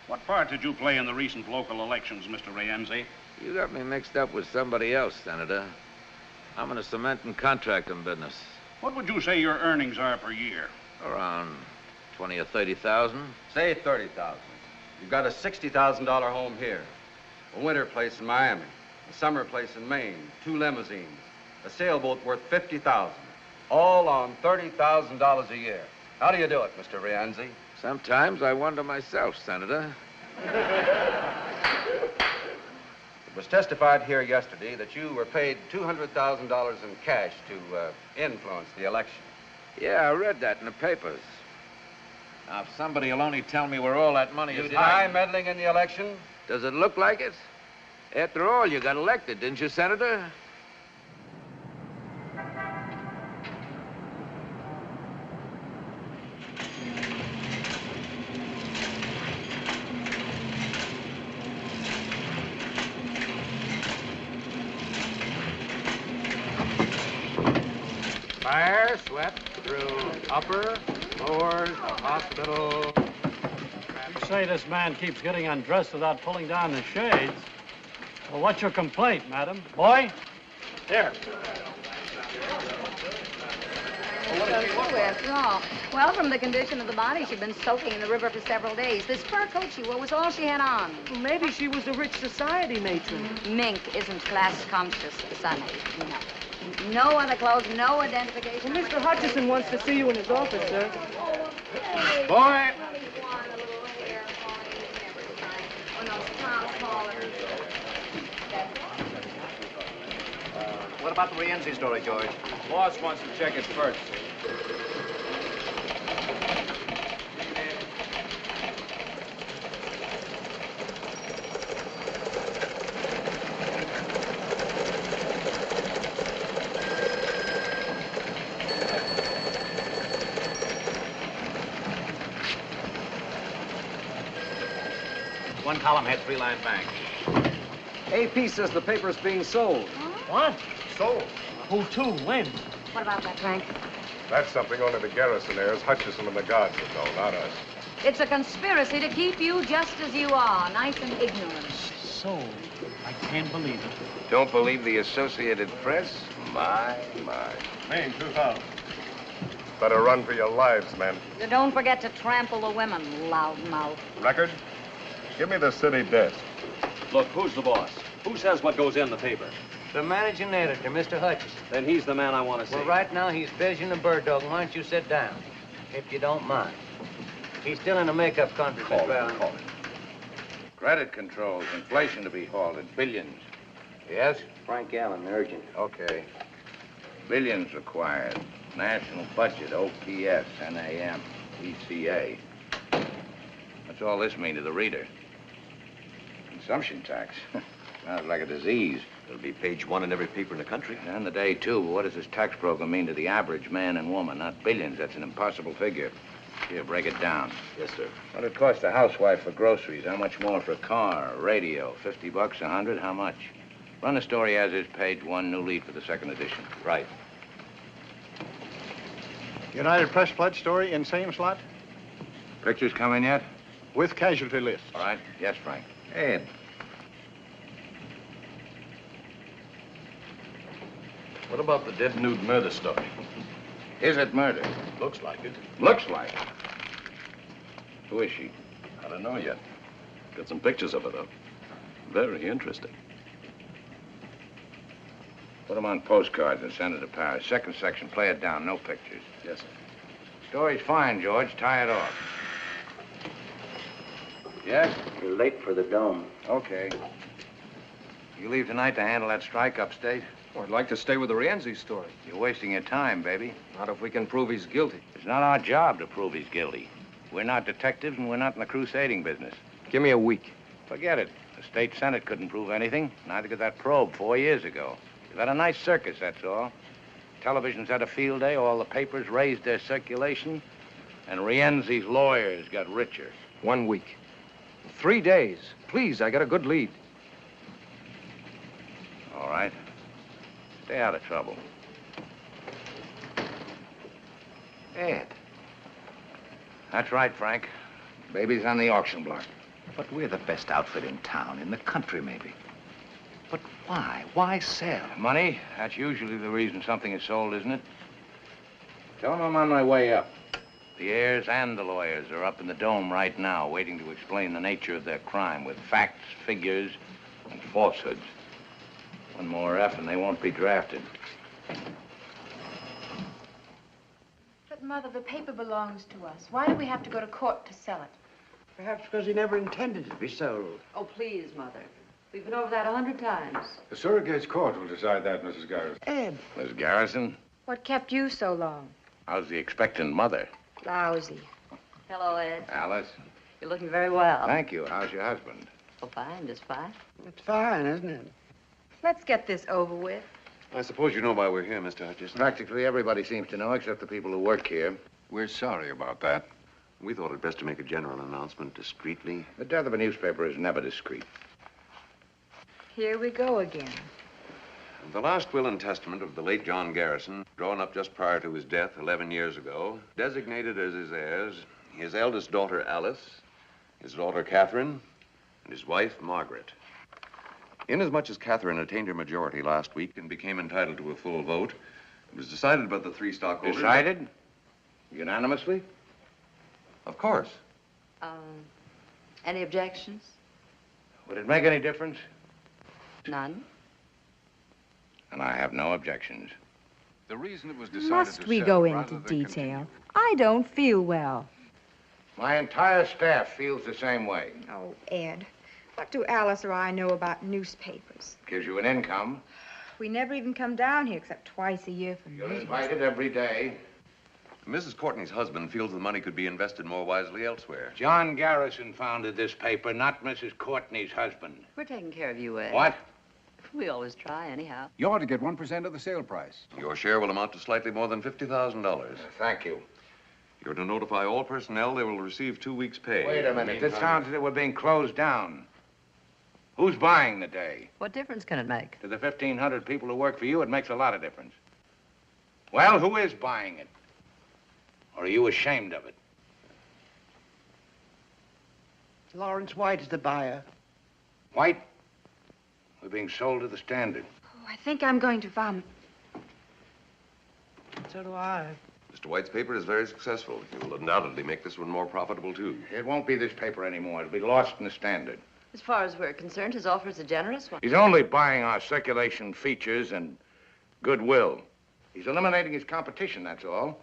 What part did you play in the recent local elections, Mr. Rienzi? You got me mixed up with somebody else, Senator. I'm in the cement and contracting business. What would you say your earnings are per year? Around 20 or 30,000. Say 30,000. You've got a $60,000 home here, a winter place in Miami, a summer place in Maine, 2 limousines, a sailboat worth $50,000, all on $30,000 a year. How do you do it, Mr. Rienzi? Sometimes I wonder myself, Senator. It was testified here yesterday that you were paid $200,000 in cash to influence the election. Yeah, I read that in the papers. Now, if somebody will only tell me where all that money You is deny hiding. meddling in the election? Does it look like it? After all, you got elected, didn't you, Senator? Fire swept through upper, lower, the hospital. You say this man keeps getting undressed without pulling down the shades. Well, what's your complaint, madam? Boy? Here. After all. Well, from the condition of the body, she'd been soaking in the river for several days. This fur coat she wore was all she had on. Well, maybe she was a rich society matron. Mink isn't class conscious, Sonny. No. No other clothes, no identification. Well, Mr. Hutchison wants to see you in his office, sir. Boy! What about the Rienzi story, George? Boss wants to check it first. One column had 3-line banks. AP says the paper's being sold. What? Sold. Who to? When? What about that, Frank? That's something only the Garrisonaires, Hutchison and the guards would know, not us. It's a conspiracy to keep you just as you are, nice and ignorant. Sold. I can't believe it. Don't believe the Associated Press? My. Maine, 2,000. Better run for your lives, men. Don't forget to trample the women, loudmouth. Record? Give me the city desk. Look, who's the boss? Who says what goes in the paper? The managing editor, Mr. Hutchison. Then he's the man I want to see. Well, right now, he's busy in a bird dog. Why don't you sit down, if you don't mind? He's still in the makeup country, Mr. Allen. Call it. Credit controls, inflation to be halted, billions. Yes? Frank Allen, urgent. Okay. Billions required. National budget, OPS, NAM, ECA. What's all this mean to the reader? Consumption tax. Sounds like a disease. It'll be page 1 in every paper in the country. And the day, too. But what does this tax program mean to the average man and woman? Not billions. That's an impossible figure. Here, break it down. Yes, sir. What it cost a housewife for groceries? How much more for a car, a radio? $50, 100? How much? Run the story as is, page 1, new lead for the second edition. Right. United Press pledge story in same slot Pictures coming yet? with casualty list. All right. Yes, Frank. Ed. What about the dead nude murder story? Is it murder? Looks like it. Looks like. Who is she? I don't know yet. Got some pictures of her, though. Very interesting. Put them on postcards and send it to Paris. Second section, play it down. No pictures. Yes, sir. Story's fine, George. Tie it off. Yes? You're late for the dome. Okay. You leave tonight to handle that strike upstate? Oh, I'd like to stay with the Rienzi story. You're wasting your time, baby. Not if we can prove he's guilty. It's not our job to prove he's guilty. We're not detectives, and we're not in the crusading business. Give me a week. Forget it. The state senate couldn't prove anything. Neither could that probe 4 years ago. You've had a nice circus, that's all. Television's had a field day. All the papers raised their circulation. And Rienzi's lawyers got richer. 1 week. 3 days. Please, I got a good lead. All right. Stay out of trouble. Ed. That's right, Frank. Baby's on the auction block. But we're the best outfit in town, in the country, maybe. But why? Why sell? Money? That's usually the reason something is sold, isn't it? Tell them I'm on my way up. The heirs and the lawyers are up in the dome right now, waiting to explain the nature of their crime with facts, figures, and falsehoods. One more F and they won't be drafted. But, Mother, the paper belongs to us. Why do we have to go to court to sell it? Perhaps because he never intended it to be sold. Oh, please, Mother. We've been over that 100 times. The surrogate's court will decide that, Mrs. Garrison. Ed. Miss Garrison, What kept you so long? how's the expectant mother? Lousy. Hello, Ed. Alice? You're looking very well. Thank you. How's your husband? Oh, fine, just fine. It's fine, isn't it? Let's get this over with. I suppose you know why we're here, Mr. Hutchison. Practically everybody seems to know, except the people who work here. We're sorry about that. We thought it best to make a general announcement discreetly. The death of a newspaper is never discreet. Here we go again. The last will and testament of the late John Garrison, drawn up just prior to his death 11 years ago, designated as his heirs his eldest daughter, Alice, his daughter, Catherine, and his wife, Margaret. Inasmuch as Catherine attained her majority last week and became entitled to a full vote, it was decided by the three stockholders... Decided? Unanimously? Of course. Any objections? Would it make any difference? None. And I have no objections. The reason it was decided Must to we sell go rather into than detail? I don't feel well. My entire staff feels the same way. Oh, Ed, what do Alice or I know about newspapers? Gives you an income. We never even come down here except twice a year for You're meetings. invited every day. Mrs. Courtney's husband feels the money could be invested more wisely elsewhere. John Garrison founded this paper, not Mrs. Courtney's husband. We're taking care of you, Ed. What? We always try, anyhow. You ought to get 1% of the sale price. Your share will amount to slightly more than $50,000. Thank you. You're to notify all personnel they will receive 2 weeks' pay. Wait a minute. This sounds as if we're being closed down. Who's buying the day? What difference can it make? To the 1,500 people who work for you, it makes a lot of difference. Well, who is buying it? Or are you ashamed of it? Lawrence White is the buyer. White? We're being sold to the Standard. Oh, I think I'm going to vomit. So do I. Mr. White's paper is very successful. He will undoubtedly make this one more profitable, too. It won't be this paper anymore. It'll be lost in the Standard. As far as we're concerned, his offer is a generous one. He's only buying our circulation features and goodwill. He's eliminating his competition, that's all.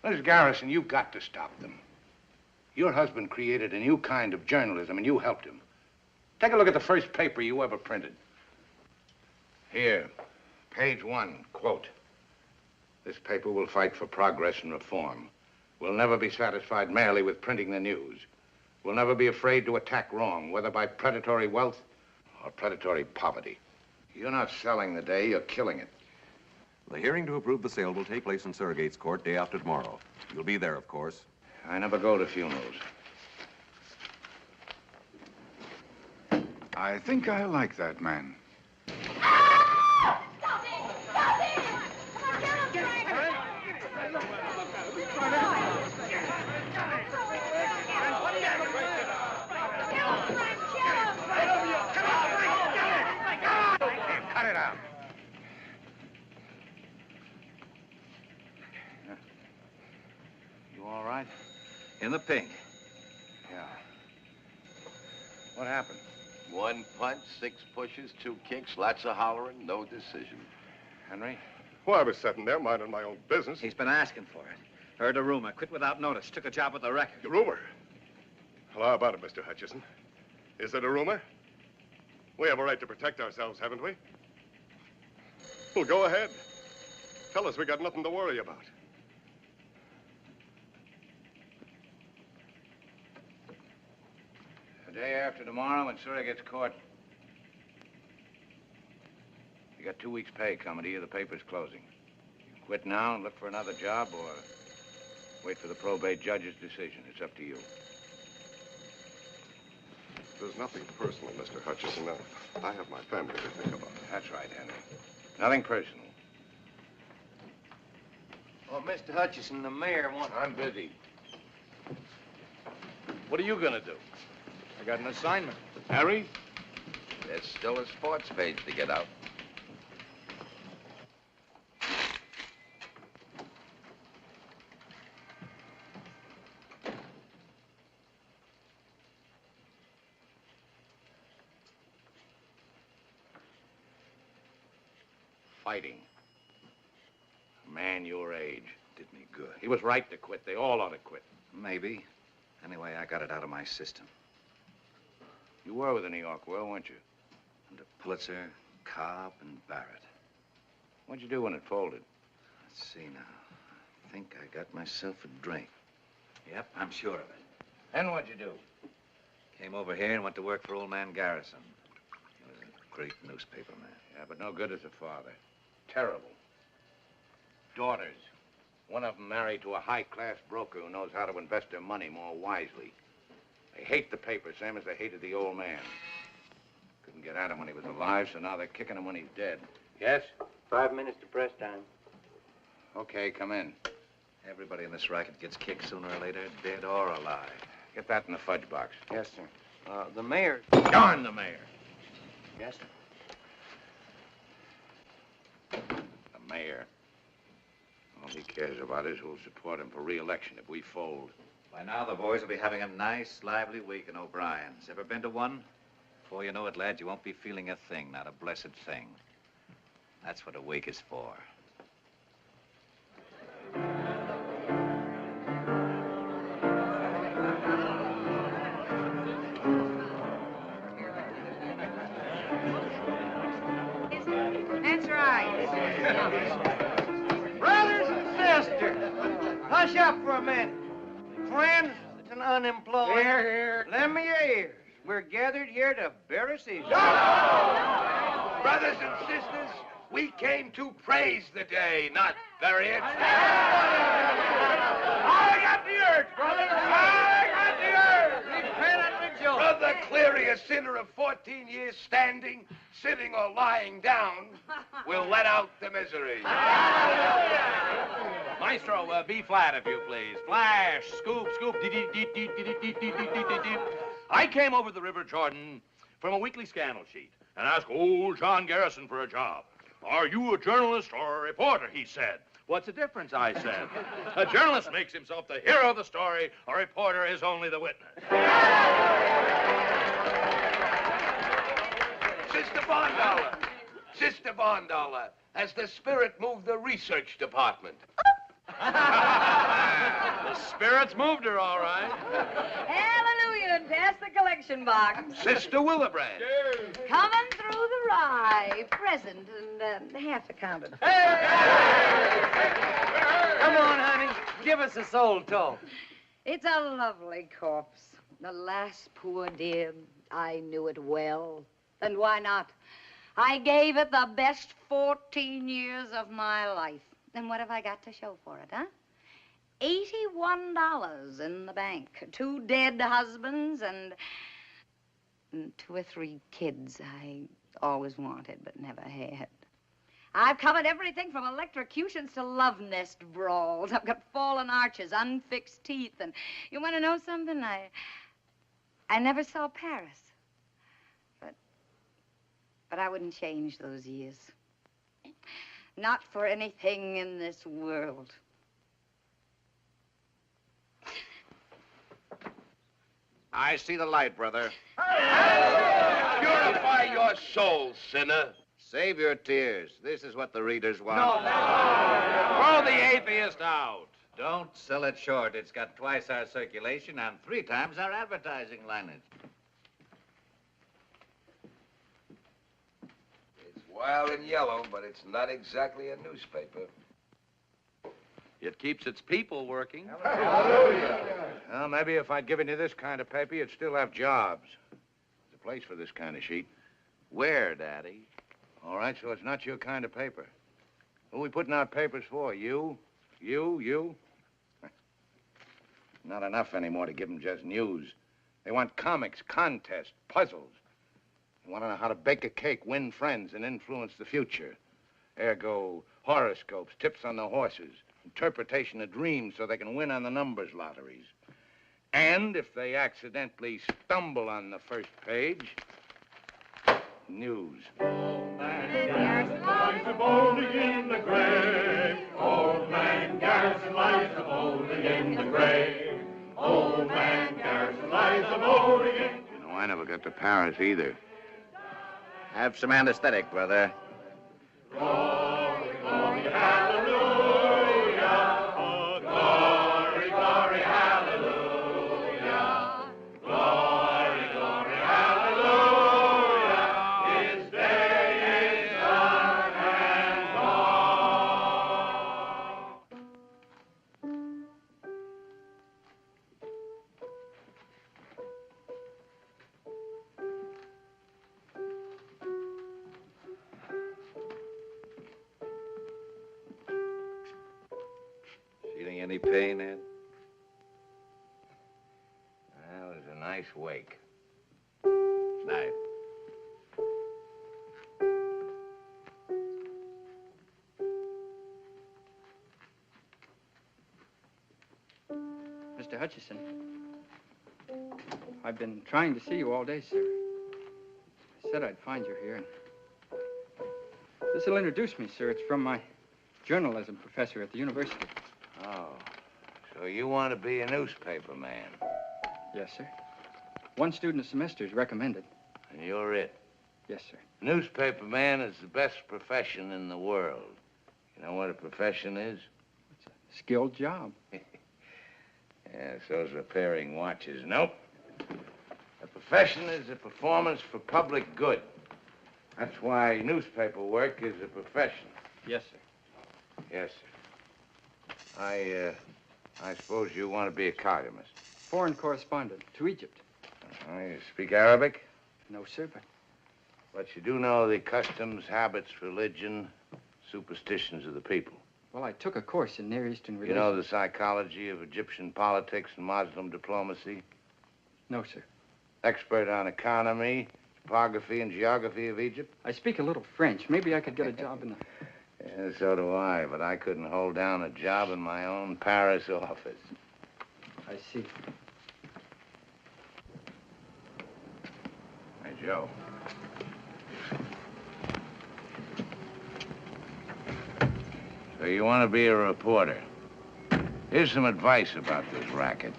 Mrs. Garrison, you've got to stop them. Your husband created a new kind of journalism, and you helped him. Take a look at the first paper you ever printed. Here, page 1, quote. This paper will fight for progress and reform. We'll never be satisfied merely with printing the news. We'll never be afraid to attack wrong, whether by predatory wealth or predatory poverty. You're not selling the day, you're killing it. The hearing to approve the sale will take place in Surrogate's Court day after tomorrow. You'll be there, of course. I never go to funerals. I think I like that man. Cut it out. You all right? In the pink. Yeah. What happened? 1 punch, 6 pushes, 2 kicks, lots of hollering, no decision. Henry? Well, I was sitting there minding my own business. He's been asking for it. Heard a rumor, quit without notice, took a job with the record. The rumor? Well, how about it, Mr. Hutchison? Is it a rumor? We have a right to protect ourselves, haven't we? Well, go ahead. Tell us we got nothing to worry about. The day after tomorrow in Surrogate's Court. You got 2 weeks' pay coming to you. The paper's closing. You quit now and look for another job, or wait for the probate judge's decision. It's up to you. There's nothing personal, Mr. Hutchison. Now, I have my family to think about. That's right, Henry. Nothing personal. Well, Mr. Hutchison, the mayor wants... I'm busy. What are you gonna do? I got an assignment. Harry? There's still a sports page to get out. Fighting. A man your age. Did me good. He was right to quit. They all ought to quit. Maybe. Anyway, I got it out of my system. You were with the New York World, weren't you? Under Pulitzer, Cobb, and Barrett. What'd you do when it folded? Let's see now. I think I got myself a drink. Yep, I'm sure of it. Then what'd you do? Came over here and went to work for old man Garrison. He was a great newspaper man. Yeah, but no good as a father. Terrible. Daughters. One of them married to a high-class broker who knows how to invest their money more wisely. They hate the paper, same as they hated the old man. Couldn't get at him when he was alive, so now they're kicking him when he's dead. Yes? 5 minutes to press time. Okay, come in. Everybody in this racket gets kicked sooner or later, dead or alive. Get that in the fudge box. Yes, sir. The mayor... Darn the mayor. Yes, sir. The mayor. All he cares about is who'll support him for re-election if we fold. By now, the boys will be having a nice, lively week in O'Brien's. Ever been to one? Before you know it, lads, you won't be feeling a thing, not a blessed thing. That's what a week is for. That's right. Brothers and sisters, hush up for a minute. Friends and unemployed. Here, here. Lend me your ears. We're gathered here to bury Caesar. Brothers and sisters, we came to praise the day, not bury it. I got the earth, brother. I got the earth. Repent and rejoice. Brother Cleary, a sinner of 14 years standing, sitting, or lying down, will let out the misery. Maestro, B flat, if you please. Flash, scoop, scoop, dee-dee-dee-dee-dee-dee-dee-dee-dee-dee. I came over the River Jordan from a weekly scandal sheet and asked old John Garrison for a job. Are you a journalist or a reporter, he said. What's the difference, I said. A journalist makes himself the hero of the story, a reporter is only the witness. Sister Bondollar, has the spirit moved the research department? The spirit's moved her, all right. Hallelujah, and pass the collection box. Sister Willebrand. Coming through the rye, present and half accounted for. Come on, honey. Give us a soul talk. It's a lovely corpse. Alas, poor dear, I knew it well. And why not? I gave it the best 14 years of my life. And what have I got to show for it, huh? $81 in the bank. 2 dead husbands and 2 or 3 kids I always wanted but never had. I've covered everything from electrocutions to love nest brawls. I've got fallen arches, unfixed teeth, and you want to know something? I never saw Paris. But I wouldn't change those years. Not for anything in this world. I see the light, brother. Purify your soul, sinner. Save your tears. This is what the readers want. Throw the atheist out. Don't sell it short. It's got twice our circulation and 3 times our advertising lineage. It's wild and yellow, but it's not exactly a newspaper. It keeps its people working. Well, maybe if I'd given you this kind of paper, you'd still have jobs. There's a place for this kind of sheet. Where, Daddy? All right, so it's not your kind of paper. Who are we putting out papers for? You? You? Not enough anymore to give them just news. They want comics, contests, puzzles. They want to know how to bake a cake, win friends, and influence the future. Ergo, horoscopes, tips on the horses, interpretation of dreams so they can win on the numbers lotteries. And if they accidentally stumble on the first page, news. Old man Garrison lies a-molding in the grave. Old man Garrison lies a-molding in the grave. Old man Garrison lies a-molding in... You know, I never got to Paris either. Have some anesthetic, brother. Glory, glory, hallelujah. Glory, glory, hallelujah. Glory, glory, hallelujah. His day is done and gone. Feeling any pain, Ed? That was a nice wake. Night. Mr. Hutchison, I've been trying to see you all day, sir. I said I'd find you here. And this'll introduce me, sir. It's from my journalism professor at the university. Oh, so you want to be a newspaper man? Yes, sir. One student a semester is recommended. And you're it? Yes, sir. Newspaper man is the best profession in the world. You know what a profession is? It's a skilled job. Yeah, so's repairing watches. Nope. A profession is a performance for public good. That's why newspaper work is a profession. Yes, sir. Yes, sir. I suppose you want to be a columnist. Foreign correspondent to Egypt. You speak Arabic? No, sir, But you do know the customs, habits, religion, superstitions of the people. well, I took a course in Near Eastern You relations. know the psychology of Egyptian politics and Muslim diplomacy? No, sir. Expert on economy, topography, and geography of Egypt? I speak a little French. Maybe I could get a job in the... Yeah, so do I, but I couldn't hold down a job in my own Paris office. I see. Hey, Joe. So you want to be a reporter. Here's some advice about this racket.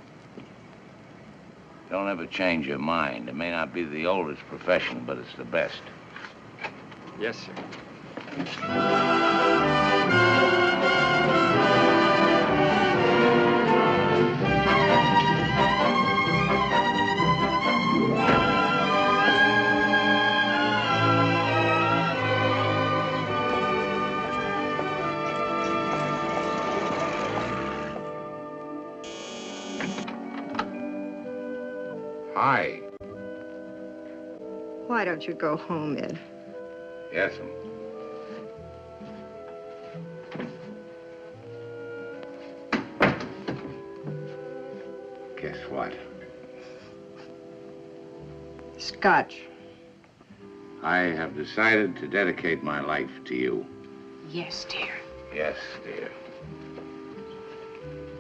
Don't ever change your mind. It may not be the oldest profession, but it's the best. Yes, sir. Hi. Why don't you go home, Ed? Yes'm. Guess what? Scotch. I have decided to dedicate my life to you. Yes, dear. Yes, dear.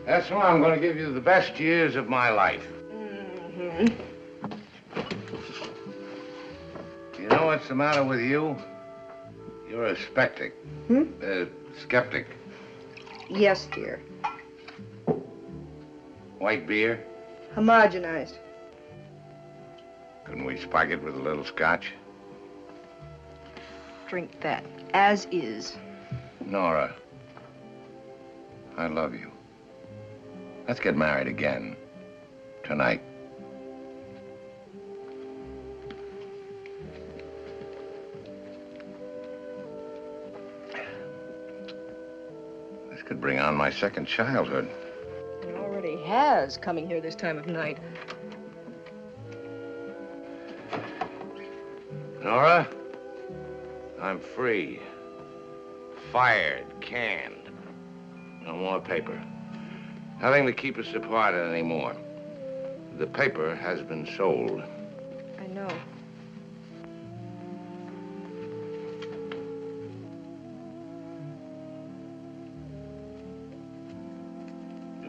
That's why I'm going to give you the best years of my life. Mm-hmm. You know what's the matter with you? You're a skeptic. Skeptic. Yes, dear. White beer? Homogenized. Couldn't we spike it with a little scotch? Drink that, as is. Nora, I love you. Let's get married again. Tonight. This could bring on my second childhood. It already has, coming here this time of night. Nora, I'm free. Fired, canned. No more paper. Nothing to keep us apart anymore. The paper has been sold. I know.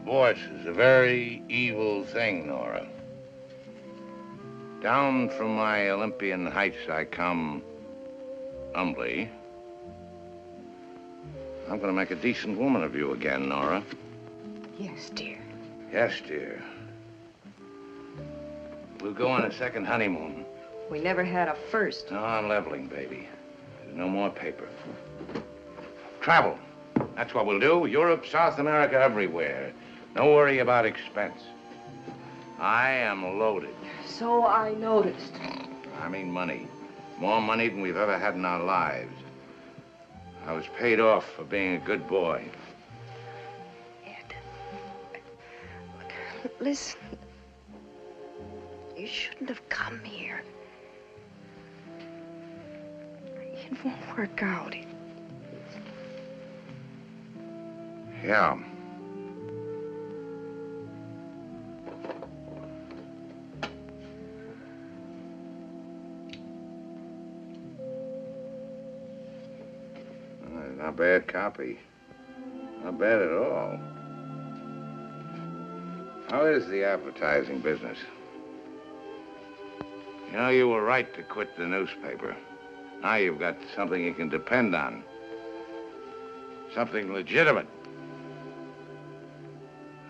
Divorce is a very evil thing, Nora. Down from my Olympian heights I come humbly. I'm going to make a decent woman of you again, Nora. Yes, dear. Yes, dear. We'll go on a second honeymoon. We never had a first. No, I'm leveling, baby. There's no more paper. Travel. That's what we'll do. Europe, South America, everywhere. No worry about expense. I am loaded. So I noticed. I mean money. More money than we've ever had in our lives. I was paid off for being a good boy. Listen. You shouldn't have come here. It won't work out. Yeah. Not a bad copy. Not bad at all. How is the advertising business? You know, you were right to quit the newspaper. Now you've got something you can depend on. Something legitimate.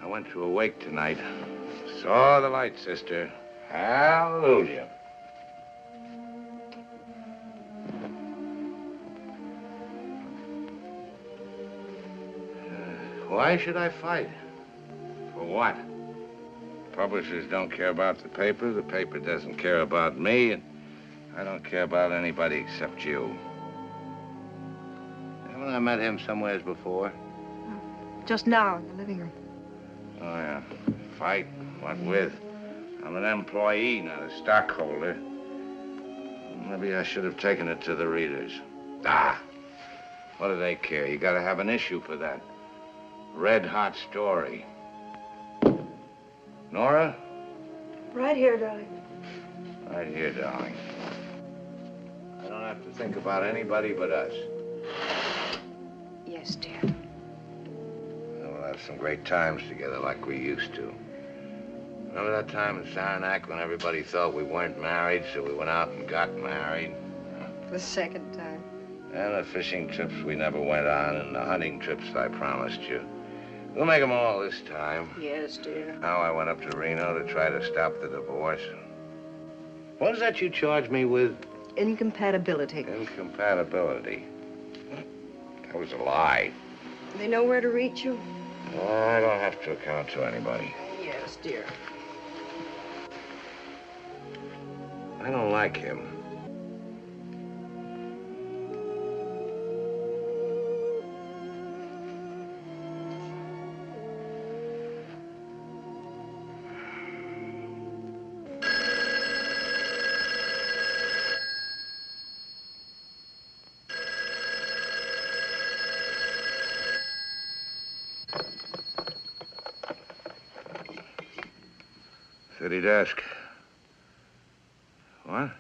I went to a wake tonight. Saw the light, sister. Hallelujah. Why should I fight? For what? Publishers don't care about the paper doesn't care about me, and I don't care about anybody except you. Haven't I met him somewheres before? Just now in the living room. Oh, yeah. Fight? What with? I'm an employee, not a stockholder. Maybe I should have taken it to the readers. Ah! What do they care? You gotta have an issue for that. Red-hot story. Nora? Right here, darling. Right here, darling. I don't have to think about anybody but us. Yes, dear. We'll have some great times together like we used to. Remember that time in Saranac when everybody thought we weren't married, so we went out and got married? The second time. And the fishing trips we never went on, and the hunting trips I promised you. We'll make them all this time. Yes, dear. Now I went up to Reno to try to stop the divorce. What is that you charged me with? Incompatibility. Incompatibility. That was a lie. They know where to reach you? I don't have to account to anybody. Yes, dear. I don't like him. City desk. What?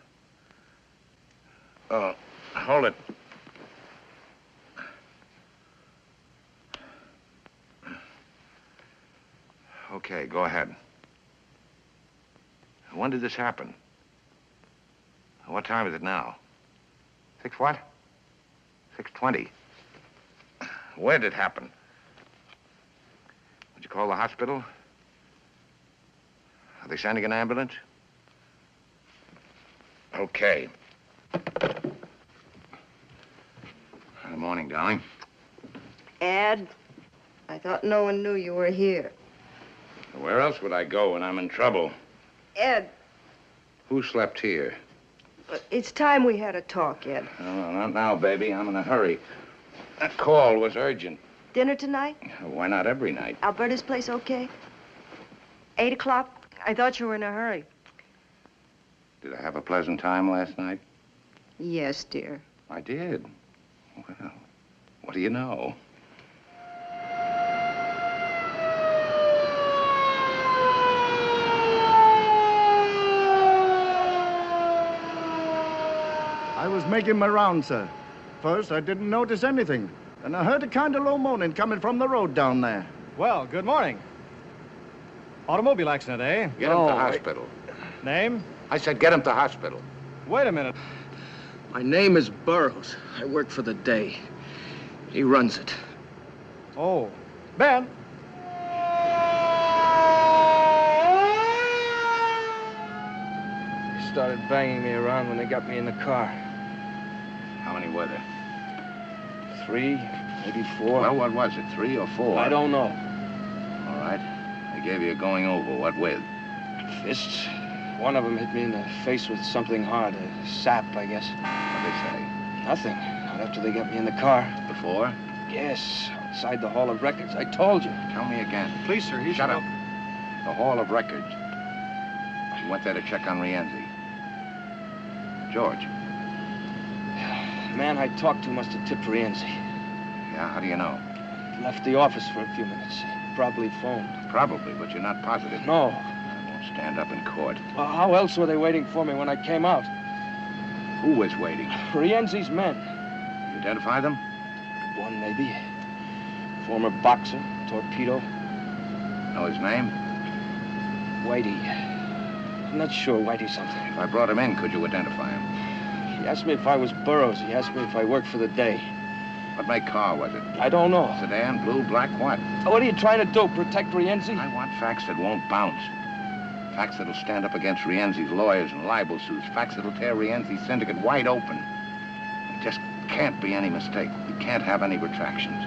Oh, hold it. Okay, go ahead. When did this happen? What time is it now? 6 what? 6:20. Where did it happen? Did you call the hospital? Are they sending an ambulance? Okay. Good morning, darling. Ed, I thought no one knew you were here. Where else would I go when I'm in trouble? Ed, Who slept here? it's time we had a talk, Ed. No, not now, baby. I'm in a hurry. That call was urgent. Dinner tonight? Why not every night? Alberta's place okay? 8 o'clock? I thought you were in a hurry. Did I have a pleasant time last night? Yes, dear. I did. Well, what do you know? I was making my round, sir. First, I didn't notice anything. And I heard a kind of low moaning coming from the road down there. Well, good morning. Automobile accident, eh? Get him to hospital. Name? I said get him to hospital. Wait a minute. My name is Burroughs. I work for the day. He runs it. Oh. Ben. They started banging me around when they got me in the car. How many were there? 3, maybe 4. Well, what was it, 3 or 4? I don't know. All right. They gave you a going over. What with? Fists. One of them hit me in the face with something hard, a sap, I guess. What'd they say? Nothing. Not after they got me in the car. Before? Yes, outside the Hall of Records. I told you. Tell me again. Please, sir, he's... Shut up. The Hall of Records. You went there to check on Rienzi. George. The man I talked to must have tipped Rienzi. Yeah, how do you know? He left the office for a few minutes. He probably phoned. Probably, but you're not positive. No. I won't stand up in court. Well, how else were they waiting for me when I came out? Who was waiting? Rienzi's men. You identify them? One, maybe. Former boxer, torpedo. Know his name? Whitey. I'm not sure Whitey something. If I brought him in, could you identify him? He asked me if I was Burroughs. He asked me if I worked for the day. What make car was it? I don't know. Sedan, blue, black, what? What are you trying to do, protect Rienzi? I want facts that won't bounce. Facts that'll stand up against Rienzi's lawyers and libel suits. Facts that'll tear Rienzi's syndicate wide open. There just can't be any mistake. We can't have any retractions.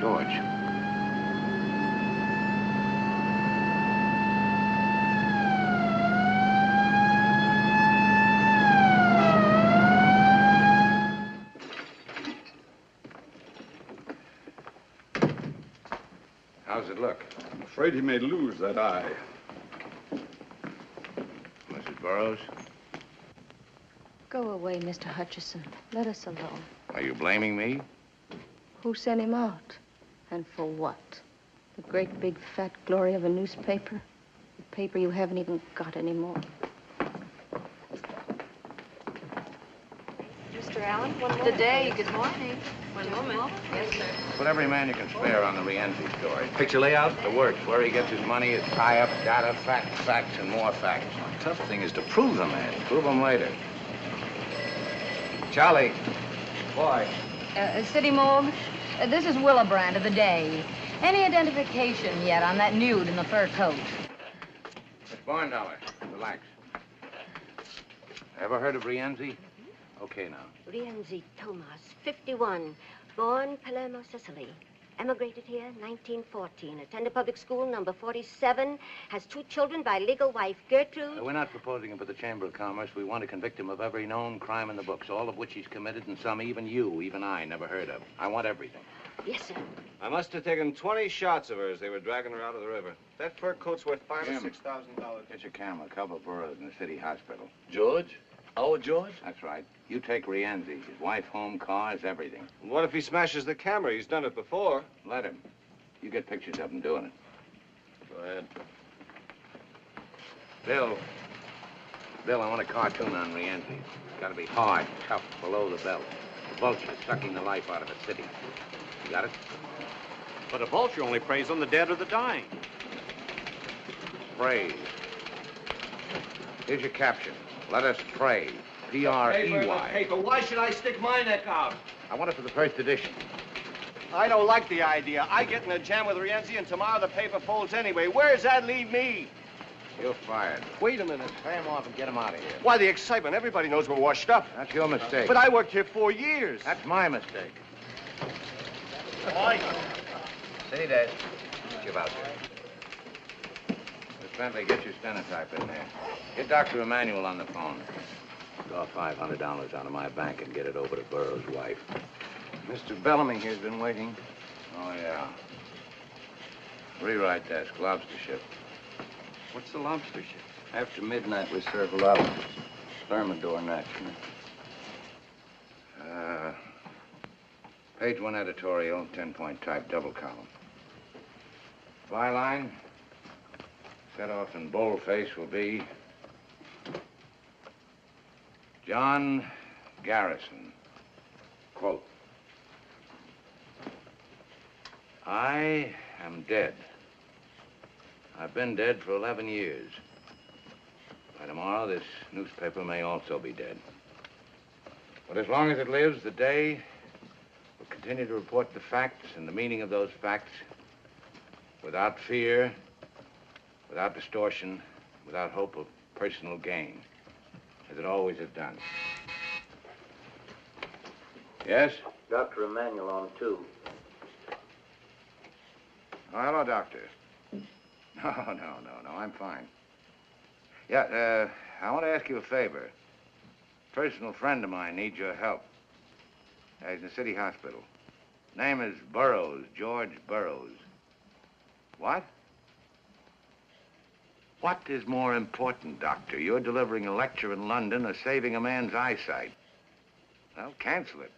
George. How's it look? I'm afraid he may lose that eye. Mrs. Burroughs? Go away, Mr. Hutchison. Let us alone. Are you blaming me? Who sent him out? And for what? The great big fat glory of a newspaper? A paper you haven't even got anymore. Mr. Allen, the day. Good morning. One moment. Yes, sir. Put every man you can spare on the Rienzi story. Picture layout? The works, where he gets his money, his tie-up, data, facts, and more facts. The tough thing is to prove the man. Prove them later. Charlie. Boy. City Morgue, this is Willebrand of the Day. Any identification yet on that nude in the fur coat? Miss Barndauer, relax. Ever heard of Rienzi? Okay, now. Rienzi Tomas, 51, born Palermo, Sicily. Emigrated here 1914. Attended public school number 47. Has 2 children by legal wife Gertrude. We're not proposing him for the Chamber of Commerce. We want to convict him of every known crime in the books, all of which he's committed, and some even you, even I, never heard of. I want everything. Yes, sir. I must have taken 20 shots of her as they were dragging her out of the river. That fur coat's worth $5,000 or $6,000. Get your camera. Cover Burroughs in the city hospital. George? Our George? That's right. You take Rienzi. His wife, home, cars, everything. What if he smashes the camera? He's done it before. Let him. You get pictures of him doing it. Go ahead. Bill, I want a cartoon on Rienzi. It's got to be hard, tough, below the belt. The vulture sucking the life out of a city. You got it? But a vulture only preys on the dead or the dying. Praise. Here's your caption. Let us pray. P-R-E-Y. Paper. Why should I stick my neck out? I want it for the first edition. I don't like the idea. I get in a jam with Rienzi, and tomorrow the paper folds anyway. Where does that leave me? You're fired. Wait a minute. Pay him off and get him out of here. Why, the excitement. Everybody knows we're washed up. That's your mistake. But I worked here 4 years. That's my mistake. Boy. Say that. Get you out there. Miss Bentley, get your stenotype in there. Get Dr. Emanuel on the phone. Draw $500 out of my bank and get it over to Burroughs' wife. Mr. Bellamy here's been waiting. Oh, yeah. Rewrite desk, lobster ship. What's the lobster ship? After midnight, we serve a lot of thermidor naturally. Page 1 editorial, 10-point type, double column. Byline, set off in boldface, will be John Garrison. Quote, I am dead. I've been dead for 11 years. By tomorrow, this newspaper may also be dead. But as long as it lives, the day will continue to report the facts and the meaning of those facts without fear, without distortion, without hope of personal gain, as it always has done. Yes? Dr. Emanuel on 2. Oh, hello, Doctor. No, I'm fine. Yeah, I want to ask you a favor. A personal friend of mine needs your help. He's in the city hospital. Name is Burroughs, George Burroughs. What? What is more important, Doctor? You're delivering a lecture in London or saving a man's eyesight? Well, cancel it.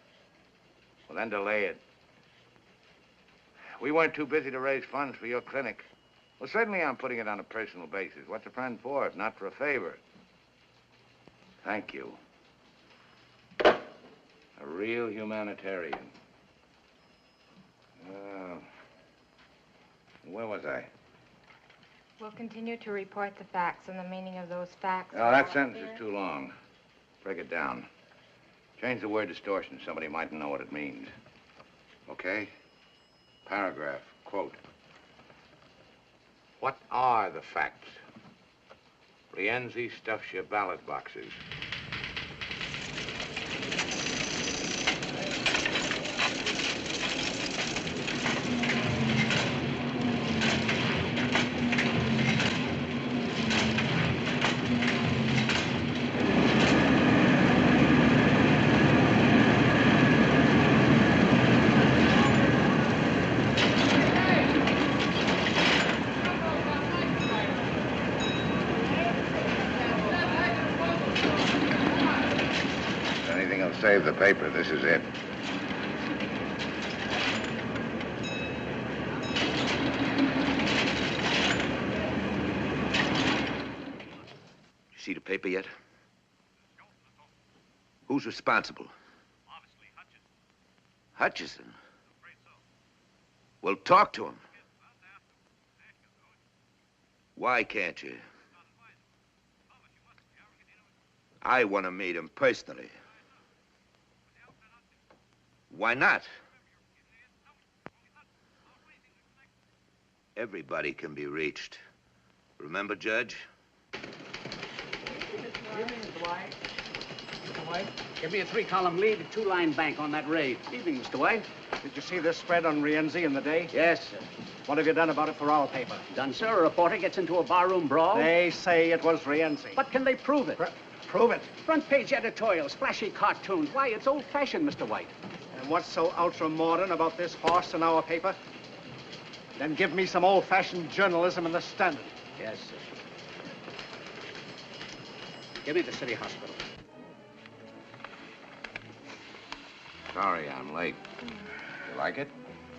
Well, then delay it. We weren't too busy to raise funds for your clinic. Well, certainly I'm putting it on a personal basis. What's a friend for if not for a favor? Thank you. A real humanitarian. Where was I? We'll continue to report the facts and the meaning of those facts. Oh, that sentence is too long. Break it down. Change the word distortion. Somebody mightn't know what it means. Okay? Paragraph, quote. What are the facts? Rienzi stuffs your ballot boxes. Save the paper. This is it. You see the paper yet? Who's responsible? Obviously, Hutchison. Hutchison? Well, talk to him. Why can't you? I want to meet him personally. Why not? Everybody can be reached. Remember, Judge? Evening, Mr. White. Mr. White, give me a 3-column lead, a 2-line bank on that raid. Evening, Mr. White. Did you see this spread on Rienzi in the day? Yes, sir. What have you done about it for our paper? Done, sir. A reporter gets into a barroom brawl. They say it was Rienzi. But can they prove it? Prove it. Front page editorials, flashy cartoons. Why, it's old-fashioned, Mr. White. And what's so ultra-modern about this horse in our paper? Then give me some old-fashioned journalism in the Standard. Yes, sir. Give me the city hospital. Sorry I'm late. You like it?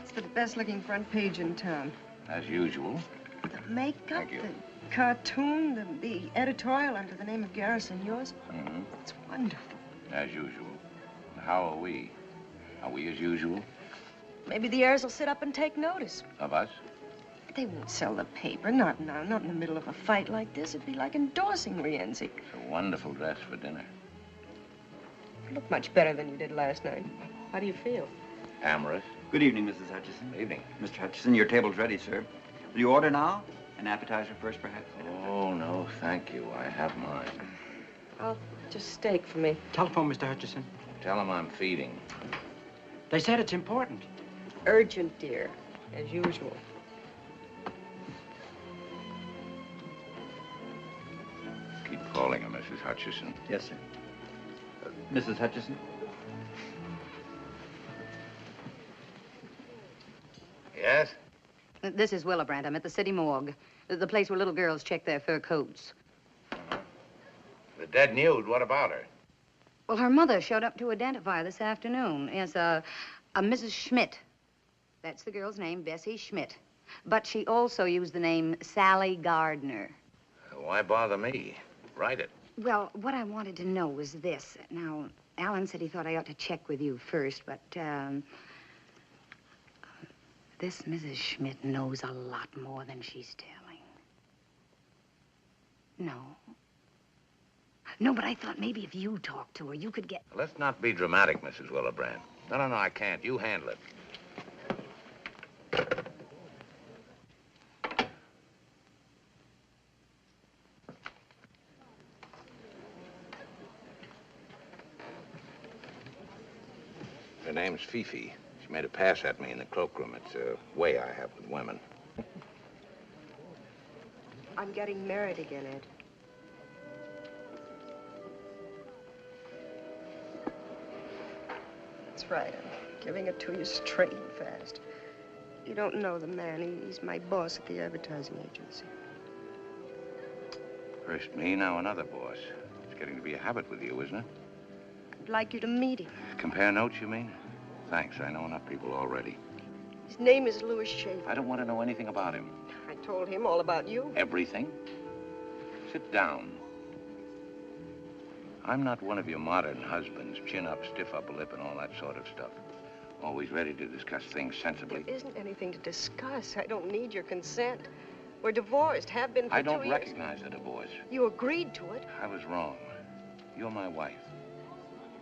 It's the best-looking front page in town. As usual. The makeup, Thank you. the cartoon, the editorial under the name of Garrison, yours. Mm-hmm. It's wonderful. As usual. How are we? Are we as usual? Maybe the heirs will sit up and take notice. Of us? They won't sell the paper, not now, not in the middle of a fight like this. It'd be like endorsing Rienzi. It's a wonderful dress for dinner. You look much better than you did last night. How do you feel? Amorous. Good evening, Mrs. Hutchison. Evening. Mr. Hutchison, your table's ready, sir. Will you order now? An appetizer first, perhaps? Oh, no, thank you. I have mine. Oh, just steak for me. Telephone, Mr. Hutchison. Tell him I'm feeding. They said it's important. Urgent, dear, as usual. Keep calling her, Mrs. Hutchison. Yes, sir. Mrs. Hutchison? Yes? This is Willibrandt. I'm at the city morgue. The place where little girls check their fur coats. The dead nude, what about her? Well, her mother showed up to identify her this afternoon as a Mrs. Schmidt. That's the girl's name, Bessie Schmidt. But she also used the name Sally Gardner. Why bother me? Write it. Well, what I wanted to know was this. Now, Alan said he thought I ought to check with you first, but, this Mrs. Schmidt knows a lot more than she's telling. No. No, but I thought maybe if you talked to her, you could get... Let's not be dramatic, Mrs. Willebrand. No, I can't. You handle it. Her name's Fifi. She made a pass at me in the cloakroom. It's a way I have with women. I'm getting married again, Ed. That's right. I'm giving it to you straight and fast. You don't know the man. He's my boss at the advertising agency. First me, now another boss. It's getting to be a habit with you, isn't it? I'd like you to meet him. Compare notes, you mean? Thanks, I know enough people already. His name is Louis Schaefer. I don't want to know anything about him. I told him all about you. Everything? Sit down. I'm not one of your modern husbands, chin up, stiff upper lip, and all that sort of stuff. Always ready to discuss things sensibly. There isn't anything to discuss. I don't need your consent. We're divorced, have been for 2 years. I don't recognize a divorce. You agreed to it. I was wrong. You're my wife.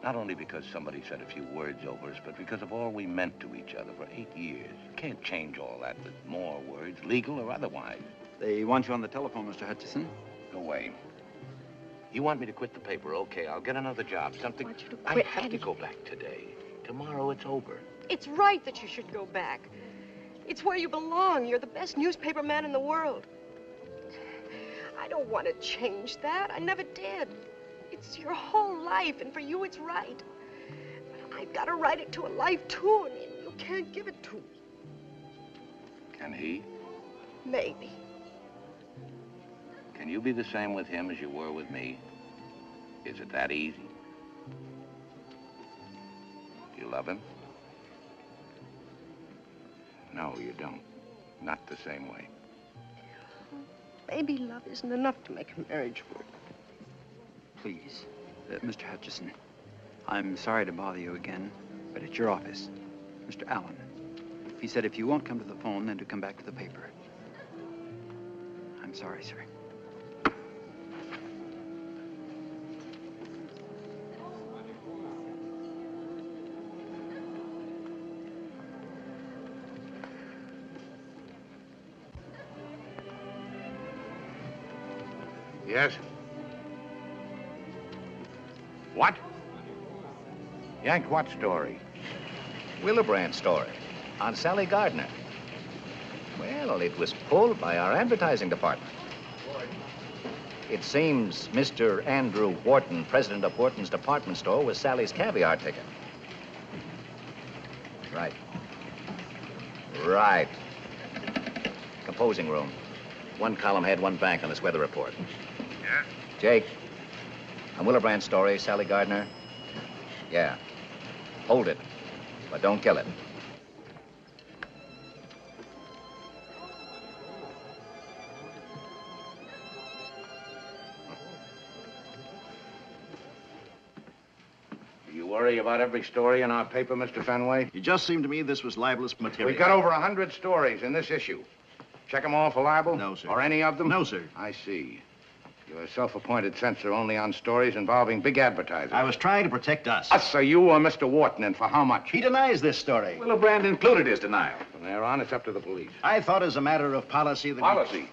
Not only because somebody said a few words over us, but because of all we meant to each other for 8 years. You can't change all that with more words, legal or otherwise. They want you on the telephone, Mr. Hutchison. Go away. You want me to quit the paper? Okay, I'll get another job. Something. I want you to quit. I have to go back today. Tomorrow it's over. It's right that you should go back. It's where you belong. You're the best newspaper man in the world. I don't want to change that. I never did. It's your whole life, and for you, it's right. But I've got to write it to a life, too, and you can't give it to me. Can he? Maybe. Can you be the same with him as you were with me? Is it that easy? Do you love him? No, you don't. Not the same way. Maybe love isn't enough to make a marriage work. Please, Mr. Hutchison, I'm sorry to bother you again, but at your office, Mr. Allen. He said if you won't come to the phone, then to come back to the paper. I'm sorry, sir. Yes? What? Yank what story? Willebrand story on Sally Gardner. Well, it was pulled by our advertising department. It seems Mr. Andrew Wharton, president of Wharton's department store, was Sally's caviar ticket. Right. Right. Composing room. One column had one bank on this weather report. Yeah? Jake, on Willebrand's story, Sally Gardner. Yeah. Hold it, but don't kill it. Do you worry about every story in our paper, Mr. Fenway? It just seemed to me this was libelous material. We've got over 100 stories in this issue. Check them all for libel? No, sir. Or any of them? No, sir. I see. You're a self-appointed censor only on stories involving big advertising. I was trying to protect us. Us, or you, or Mr. Wharton, and for how much? He denies this story. Willebrand included his denial. From there on, it's up to the police. I thought as a matter of policy that... Policy?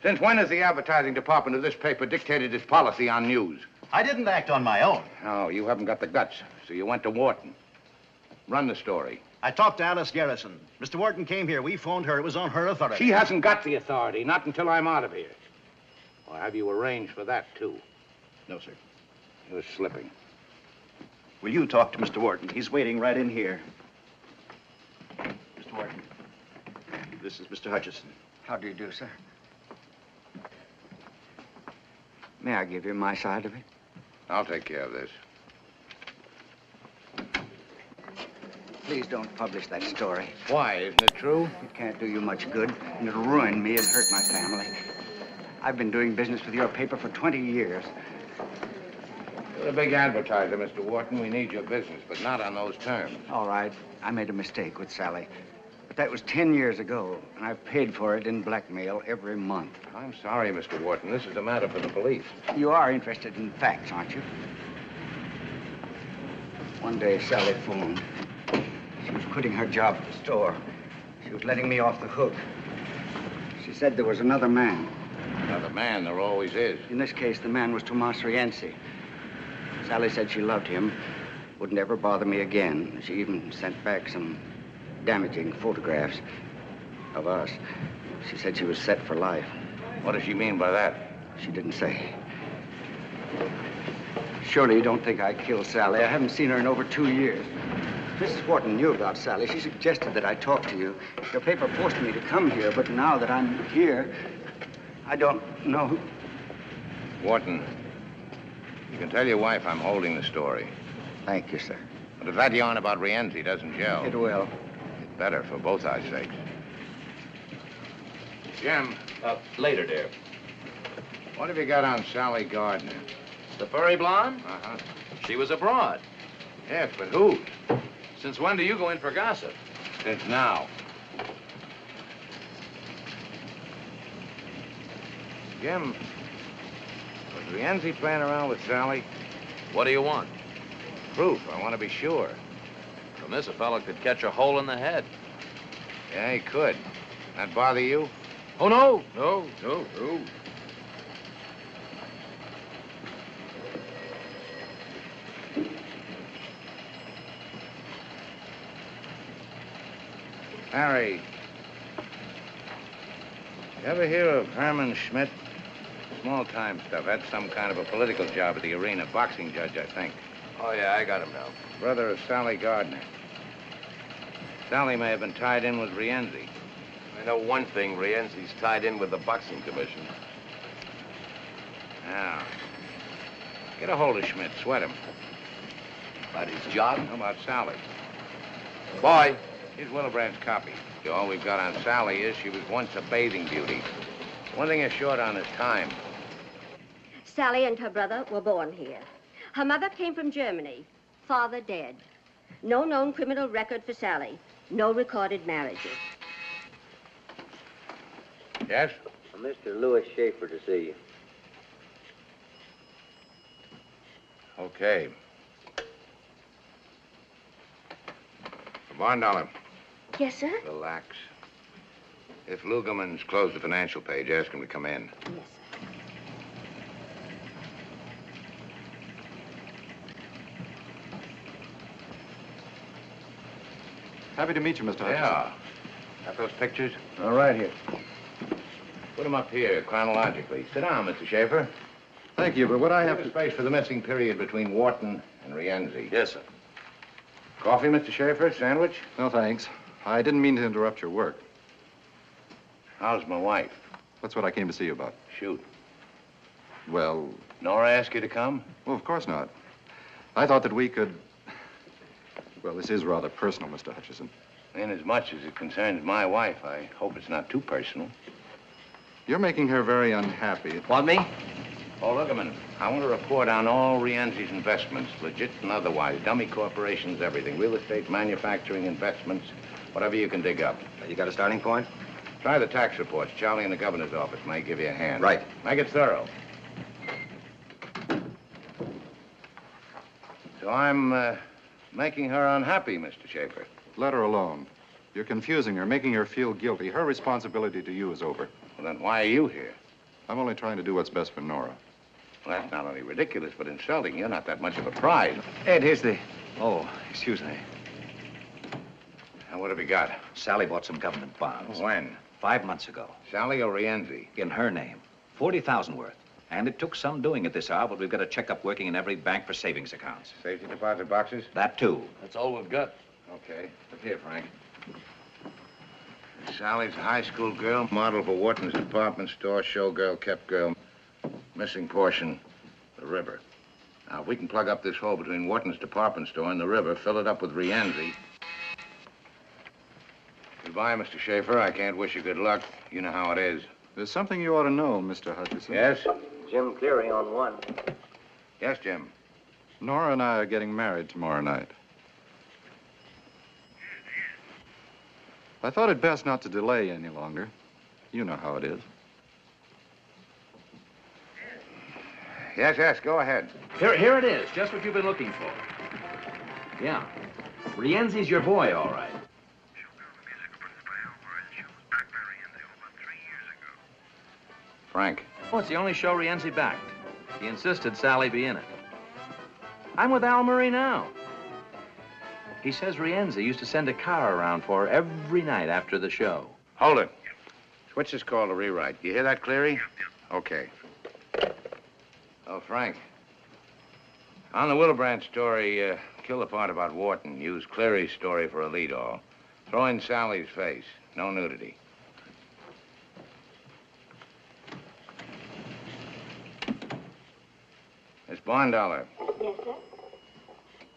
Since when has the advertising department of this paper dictated its policy on news? I didn't act on my own. No, you haven't got the guts, so you went to Wharton. Run the story. I talked to Alice Garrison. Mr. Wharton came here. We phoned her. It was on her authority. She hasn't got the authority, not until I'm out of here. Or have you arranged for that, too? No, sir. You're slipping. Will you talk to Mr. Wharton? He's waiting right in here. Mr. Wharton, this is Mr. Hutchison. How do you do, sir? May I give you my side of it? I'll take care of this. Please don't publish that story. Why? Isn't it true? It can't do you much good, and it'll ruin me and hurt my family. I've been doing business with your paper for 20 years. You're a big advertiser, Mr. Wharton. We need your business, but not on those terms. All right. I made a mistake with Sally. that was 10 years ago, and I've paid for it in blackmail every month. I'm sorry, Mr. Wharton. This is a matter for the police. You are interested in facts, aren't you? One day, Sally phoned. She was quitting her job at the store. She was letting me off the hook. She said there was another man. Another man, there always is. In this case, the man was Tomas Rienzi. Sally said she loved him, would never bother me again. She even sent back some damaging photographs of us. She said she was set for life. What does she mean by that? She didn't say. Surely you don't think I killed Sally. I haven't seen her in over 2 years. Mrs. Wharton knew about Sally. She suggested that I talk to you. Your paper forced me to come here, but now that I'm here, I don't know who... Wharton, you can tell your wife I'm holding the story. Thank you, sir. But if that yarn about Rienzi doesn't gel... It will. It's better for both our sakes. Jim. Later, dear. What have you got on Sally Gardner? The furry blonde? Uh-huh. She was abroad. Yes, but who? Since when do you go in for gossip? Since now. Jim, was Rienzi playing around with Sally? What do you want? Proof. I want to be sure. From this, a fellow could catch a hole in the head. Yeah, he could. That bother you? Oh, no. No. Harry, you ever hear of Herman Schmidt? Small-time stuff. Had some kind of a political job at the arena. Boxing judge, I think. Oh, yeah, I got him now. Brother of Sally Gardner. Sally may have been tied in with Rienzi. I know one thing. Rienzi's tied in with the boxing commission. Now, get a hold of Schmidt. Sweat him. About his job? How about Sally? Boy. Here's Willebrand's copy. All we've got on Sally is she was once a bathing beauty. One thing is short on is time. Sally and her brother were born here. Her mother came from Germany. Father dead. No known criminal record for Sally. No recorded marriages. Yes? Mr. Louis Schaefer to see you. Okay. Von Dollar. Yes, sir? Relax. If Lugerman's closed the financial page, ask him to come in. Yes, sir. Happy to meet you, Mr. Hutchinson. Yeah. Got those pictures? All right, here. Put them up here, chronologically. Sit down, Mr. Schaefer. Thank you, but what I have Give to... a space for the missing period between Wharton and Rienzi. Yes, sir. Coffee, Mr. Schaefer? Sandwich? No, thanks. I didn't mean to interrupt your work. How's my wife? That's what I came to see you about. Shoot. Well... Nora asked you to come? Well, of course not. I thought that we could... Well, this is rather personal, Mr. Hutchison. Inasmuch as it concerns my wife, I hope it's not too personal. You're making her very unhappy. Want me? Oh, Lugerman, I want to report on all Rienzi's investments, legit and otherwise. Dummy corporations, everything. Real estate, manufacturing, investments, whatever you can dig up. You got a starting point? Try the tax reports. Charlie in the governor's office might give you a hand. Right. Make it thorough. So I'm making her unhappy, Mr. Schaefer. Let her alone. You're confusing her, making her feel guilty. Her responsibility to you is over. Well, then why are you here? I'm only trying to do what's best for Nora. Well, that's not only ridiculous, but insulting. You're not that much of a prize. Ed, here's the... Oh, excuse me. Now, what have you got? Sally bought some government bonds. When? 5 months ago. Sally or Rienzi? In her name. 40,000 worth. And it took some doing at this hour, but we've got a checkup working in every bank for savings accounts. Safety deposit boxes? That, too. That's all we've got. Okay. Look here, Frank. Sally's a high school girl, model for Wharton's department store, showgirl, kept girl. Missing portion, the river. Now, if we can plug up this hole between Wharton's department store and the river, fill it up with Rienzi. Goodbye, Mr. Schaefer. I can't wish you good luck. You know how it is. There's something you ought to know, Mr. Hutchison. Yes? Jim Cleary on one. Yes, Jim. Nora and I are getting married tomorrow night. I thought it best not to delay any longer. You know how it is. Yes, go ahead. Here it is, just what you've been looking for. Yeah. Rienzi's your boy, all right. Frank. Oh, it's the only show Rienzi backed. He insisted Sally be in it. I'm with Al Murray now. He says Rienzi used to send a car around for her every night after the show. Hold it. Switch is called a rewrite. You hear that, Cleary? Okay. Oh, Frank. On the Willebrand story, kill the part about Wharton. Use Cleary's story for a lead-all. Throw in Sally's face. No nudity. Miss Bondollar. Yes, sir?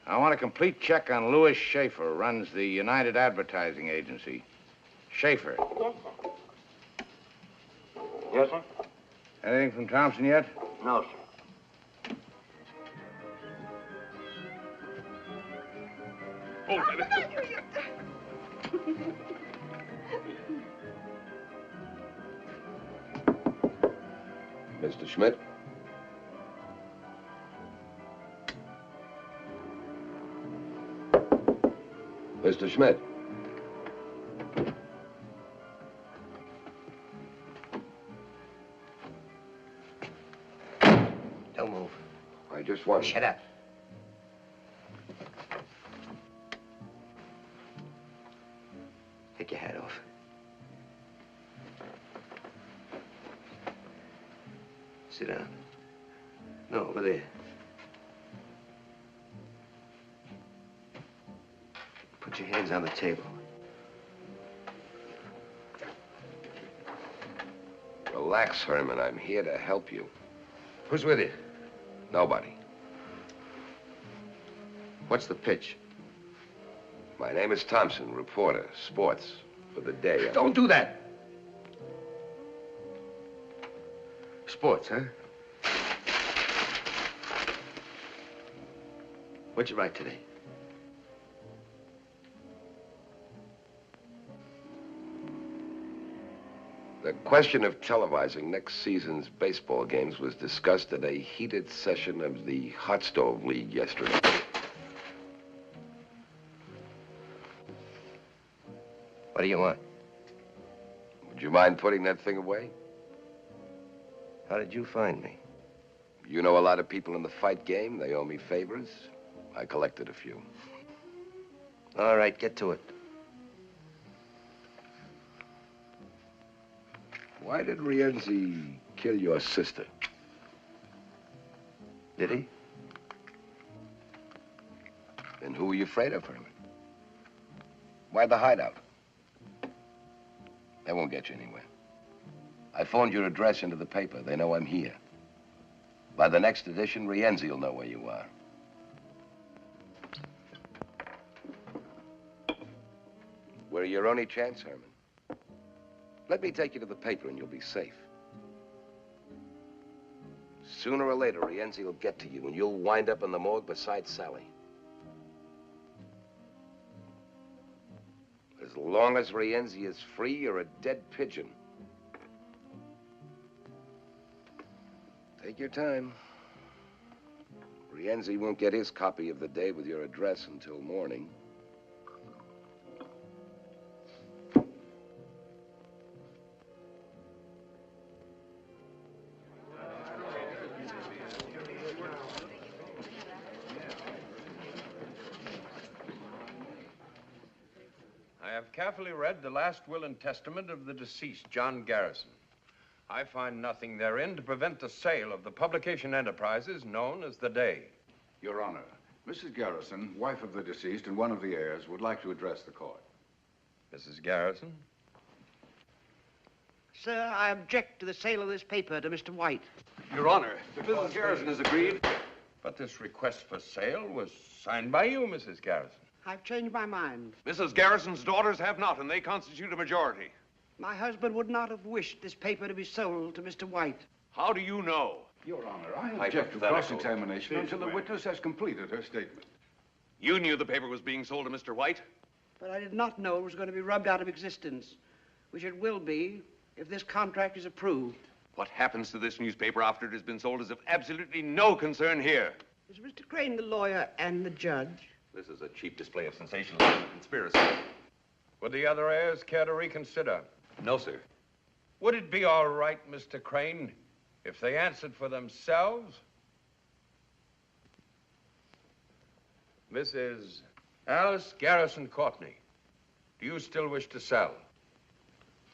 I want a complete check on Louis Schaefer, runs the United Advertising Agency. Schaefer. Yes, sir. Yes, sir? Anything from Thompson yet? No, sir. Mr. Schmidt? Mr. Schmidt? Don't move. I just want... Shut up. Take your hat off. Sit down. No, over there. Put your hands on the table. Relax, Herman. I'm here to help you. Who's with you? Nobody. What's the pitch? My name is Thompson, reporter, sports, for the day. Don't do that. Sports, huh? What'd you write today? The question of televising next season's baseball games was discussed at a heated session of the Hot Stove League yesterday. What do you want? Would you mind putting that thing away? How did you find me? You know a lot of people in the fight game. They owe me favors. I collected a few. All right, get to it. Why did Rienzi kill your sister? Did he? Then who were you afraid of, Herman? Why the hideout? That won't get you anywhere. I phoned your address into the paper. They know I'm here. By the next edition, Rienzi will know where you are. We're your only chance, Herman. Let me take you to the paper and you'll be safe. Sooner or later, Rienzi will get to you and you'll wind up in the morgue beside Sally. As long as Rienzi is free, you're a dead pigeon. Take your time. Rienzi won't get his copy of the day with your address until morning. I have carefully read the last will and testament of the deceased, John Garrison. I find nothing therein to prevent the sale of the publication enterprises known as The Day. Your Honor, Mrs. Garrison, wife of the deceased and one of the heirs, would like to address the court. Mrs. Garrison? Sir, I object to the sale of this paper to Mr. White. Your Honor, if Mrs. Garrison has agreed. But this request for sale was signed by you, Mrs. Garrison. I've changed my mind. Mrs. Garrison's daughters have not, and they constitute a majority. My husband would not have wished this paper to be sold to Mr. White. How do you know? Your Honor, I object to cross-examination until the witness has completed her statement. You knew the paper was being sold to Mr. White? but I did not know it was going to be rubbed out of existence, which it will be if this contract is approved. What happens to this newspaper after it has been sold is of absolutely no concern here. Is Mr. Crane the lawyer and the judge? This is a cheap display of sensationalism and conspiracy. Would the other heirs care to reconsider? No, sir. Would it be all right, Mr. Crane, if they answered for themselves? Mrs. Alice Garrison Courtney, do you still wish to sell?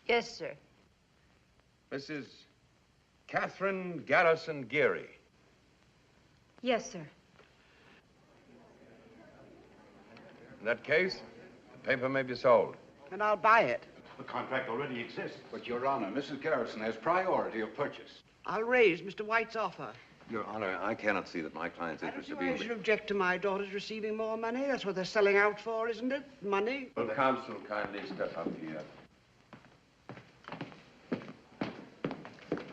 Yes, sir. Mrs. Catherine Garrison Geary. Yes, sir. In that case, the paper may be sold. And I'll buy it. The contract already exists. But, Your Honor, Mrs. Garrison has priority of purchase. I'll raise Mr. White's offer. Your Honor, I cannot see that my client's interest in I should object to my daughters receiving more money. That's what they're selling out for, isn't it? Money. Will counsel kindly step up here?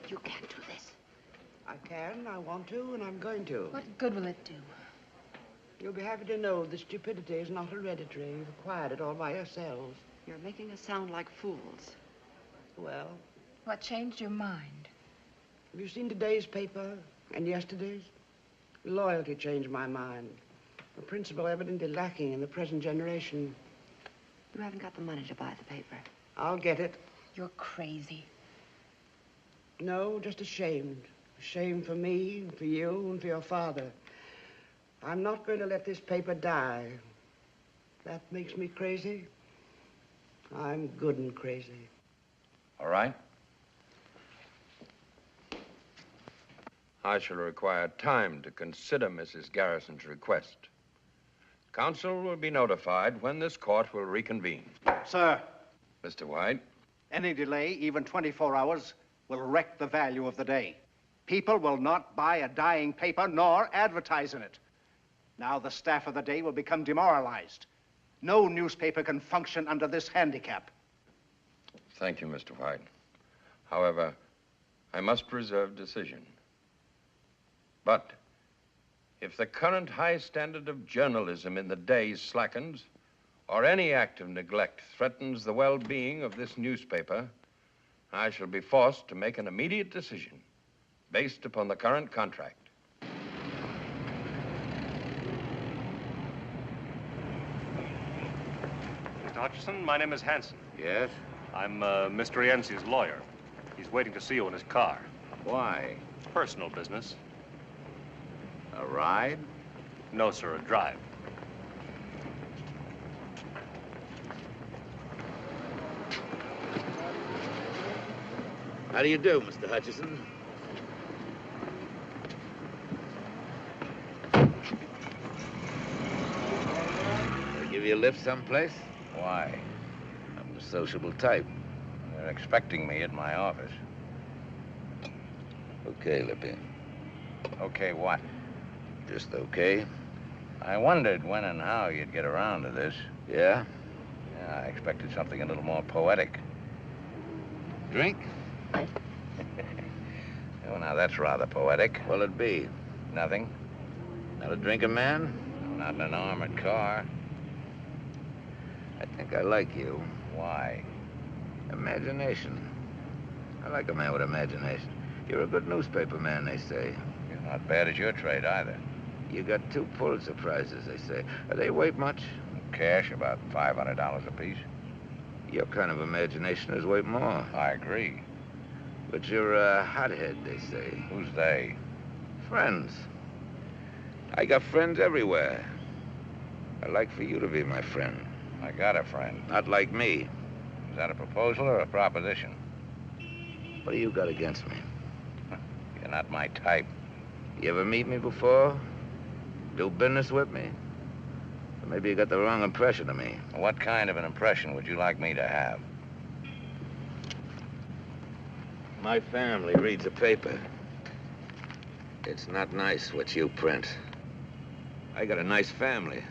You can't do this. I can, I want to, and I'm going to. What good will it do? You'll be happy to know that stupidity is not hereditary. You've acquired it all by yourselves. You're making us sound like fools. Well? What changed your mind? Have you seen today's paper and yesterday's? Loyalty changed my mind. A principle evidently lacking in the present generation. You haven't got the money to buy the paper. I'll get it. You're crazy. No, just ashamed. Ashamed for me, for you, and for your father. I'm not going to let this paper die. That makes me crazy. I'm good and crazy. All right. I shall require time to consider Mrs. Garrison's request. Counsel will be notified when this court will reconvene. Sir. Mr. White. Any delay, even 24 hours, will wreck the value of the day. People will not buy a dying paper nor advertise in it. Now the staff of the day will become demoralized. No newspaper can function under this handicap. Thank you, Mr. White. However, I must reserve decision. But if the current high standard of journalism in the day slackens, or any act of neglect threatens the well-being of this newspaper, I shall be forced to make an immediate decision based upon the current contract. Mr. Hutchison, my name is Hanson. Yes? I'm Mr. Rienzi's lawyer. He's waiting to see you in his car. Why? Personal business. A ride? No, sir, a drive. How do you do, Mr. Hutchison? I'll give you a lift someplace? Why? I'm the sociable type. They're expecting me at my office. Okay, Lippy. Okay, what? Just okay. I wondered when and how you'd get around to this. Yeah? Yeah, I expected something a little more poetic. Drink? Oh, now that's rather poetic. What'll it be? Nothing. Not a drinking man? Not in an armored car. I think I like you. Why? Imagination. I like a man with imagination. You're a good newspaper man, they say. You're not bad at your trade, either. You got 2 Pulitzer Prizes, they say. Are they weight much? Cash, about $500 apiece. Your kind of imagination is worth more. I agree. But you're a hothead, they say. Who's they? Friends. I got friends everywhere. I'd like for you to be my friend. I got a friend. Not like me. Is that a proposal or a proposition? What do you got against me? You're not my type. You ever meet me before? Do business with me? Or maybe you got the wrong impression of me. What kind of an impression would you like me to have? My family reads the paper. It's not nice what you print. I got a nice family.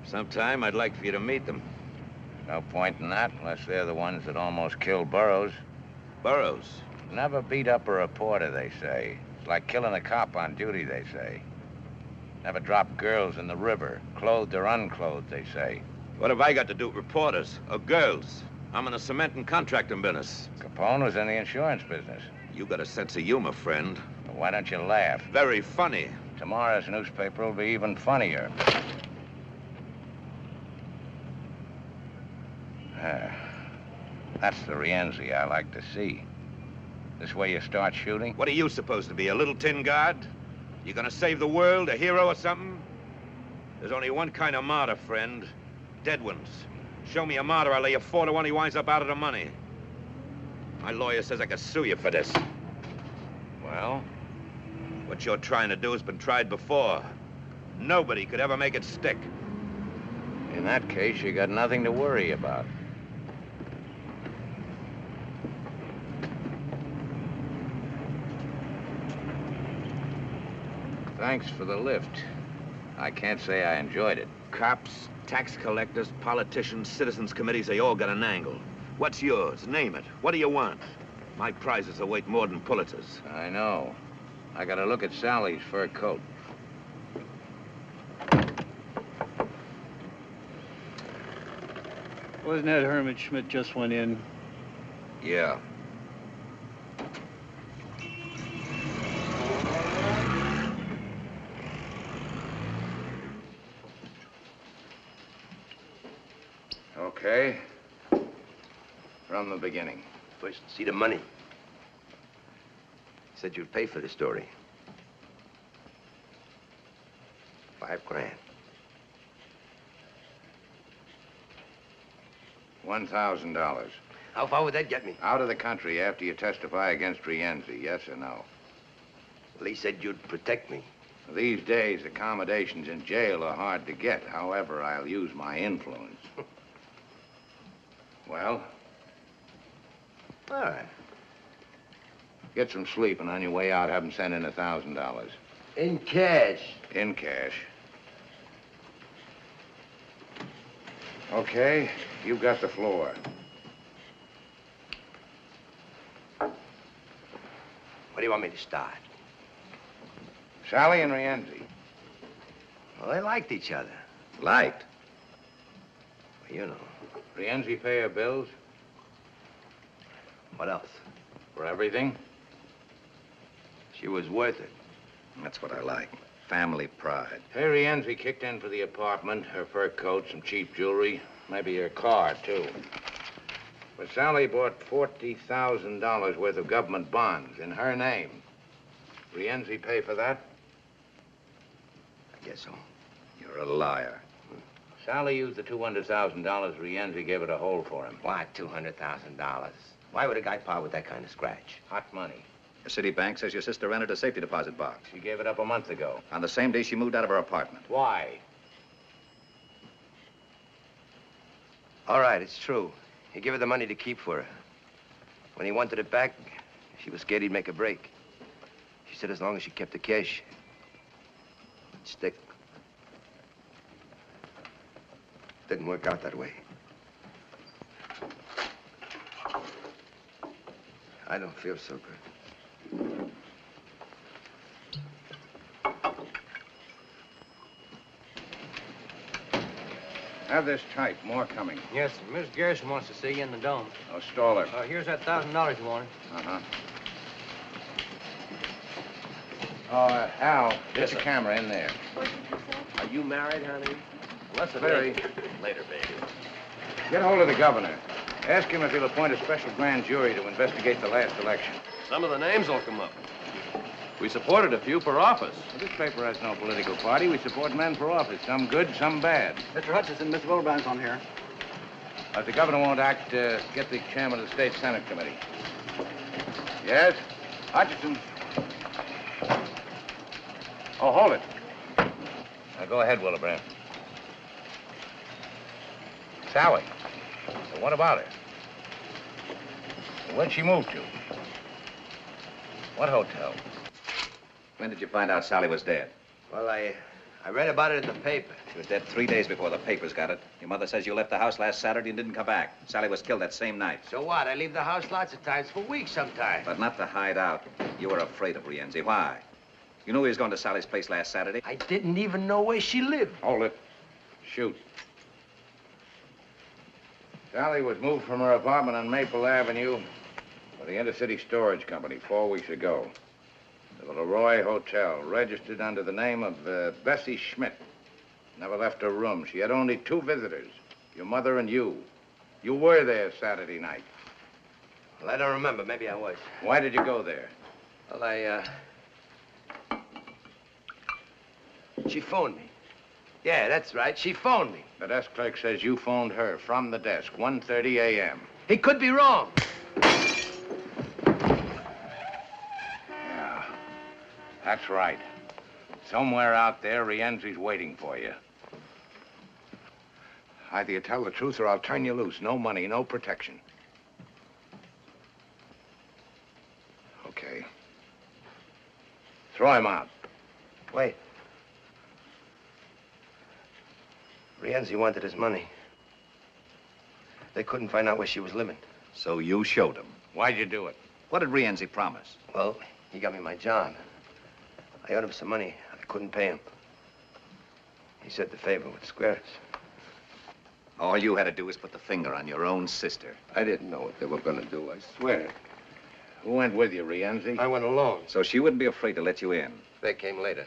Sometime I'd like for you to meet them. No point in that unless they're the ones that almost killed Burroughs. Burroughs? Never beat up a reporter, they say. It's like killing a cop on duty, they say. Never dropped girls in the river, clothed or unclothed, they say. What have I got to do with reporters or girls? I'm in the cement and contracting business. Capone was in the insurance business. You got a sense of humor, friend. Why don't you laugh? Very funny. Tomorrow's newspaper will be even funnier. That's the Rienzi I like to see. This way you start shooting? What are you supposed to be, a little tin guard? You gonna save the world, a hero or something? There's only one kind of martyr, friend. Dead ones. Show me a martyr, I'll lay you 4 to 1 he winds up out of the money. My lawyer says I could sue you for this. Well? What you're trying to do has been tried before. Nobody could ever make it stick. In that case, you got nothing to worry about. Thanks for the lift. I can't say I enjoyed it. Cops, tax collectors, politicians, citizens committees, they all got an angle. What's yours? Name it. What do you want? My prizes are worth more than Pulitzer's. I know. I got to look at Sally's fur coat. Wasn't that Herman Schmidt just went in? Yeah. Okay. From the beginning. First, see the money. Said you'd pay for the story. $5 grand. $1,000. How far would that get me? Out of the country after you testify against Rienzi, yes or no? Well, he said you'd protect me. These days, accommodations in jail are hard to get. However, I'll use my influence. Well? All right. Get some sleep, and on your way out, have them send in $1,000. In cash? In cash. Okay, you've got the floor. Where do you want me to start? Sally and Rienzi. Well, they liked each other. Liked? Well, you know. Rienzi pay her bills? What else? For everything? She was worth it. That's what I like. Family pride. Hey, Rienzi kicked in for the apartment, her fur coat, some cheap jewelry, maybe her car, too. But Sally bought $40,000 worth of government bonds in her name. Rienzi pay for that? I guess so. You're a liar. Sally used the $200,000 Rienzi gave her to hold for him. Why $200,000? Why would a guy part with that kind of scratch? Hot money. The city bank says your sister rented a safety deposit box. She gave it up a month ago. On the same day she moved out of her apartment. Why? All right, it's true. He gave her the money to keep for her. When he wanted it back, she was scared he'd make a break. She said as long as she kept the cash, it'd stick. Didn't work out that way. I don't feel so good. Have this type. More coming. Yes, sir. Miss Garrison wants to see you in the dome. Oh, stall her. Here's that $1,000 you wanted. Uh-huh. Oh, Al, get the camera in there. Are you married, honey? Less very. Later, baby. Get hold of the governor. Ask him if he'll appoint a special grand jury to investigate the last election. Some of the names will come up. We supported a few for office. Well, this paper has no political party. We support men for office. Some good, some bad. Mr. Hutchison, Mr. Willebrand's on here. If the governor won't act, get the chairman of the State Senate Committee. Yes? Hutchison. Oh, hold it. Now, go ahead, Willebrand. Sally. So what about her? Where'd she move to? What hotel? When did you find out Sally was dead? Well, I read about it in the paper. She was dead 3 days before the papers got it. Your mother says you left the house last Saturday and didn't come back. Sally was killed that same night. So what? I leave the house lots of times, for weeks sometimes. But not to hide out. You were afraid of Rienzi. Why? You knew he was going to Sally's place last Saturday. I didn't even know where she lived. Hold it. Shoot. Sally was moved from her apartment on Maple Avenue by the Intercity Storage Company 4 weeks ago. The Leroy Hotel, registered under the name of Bessie Schmidt. Never left her room. She had only 2 visitors, your mother and you. You were there Saturday night. Well, I don't remember. Maybe I was. Why did you go there? Well, she phoned me. Yeah, that's right. She phoned me. The desk clerk says you phoned her from the desk, 1:30 a.m. He could be wrong. Yeah, that's right. Somewhere out there, Rienzi's waiting for you. Either you tell the truth or I'll turn you loose. No money, no protection. Okay. Throw him out. Wait. Rienzi wanted his money. They couldn't find out where she was living. So you showed him. Why'd you do it? What did Rienzi promise? Well, he got me my job. I owed him some money. I couldn't pay him. He said the favor would square us. All you had to do was put the finger on your own sister. I didn't know what they were going to do, I swear. Who went with you, Rienzi? I went alone. So she wouldn't be afraid to let you in. They came later.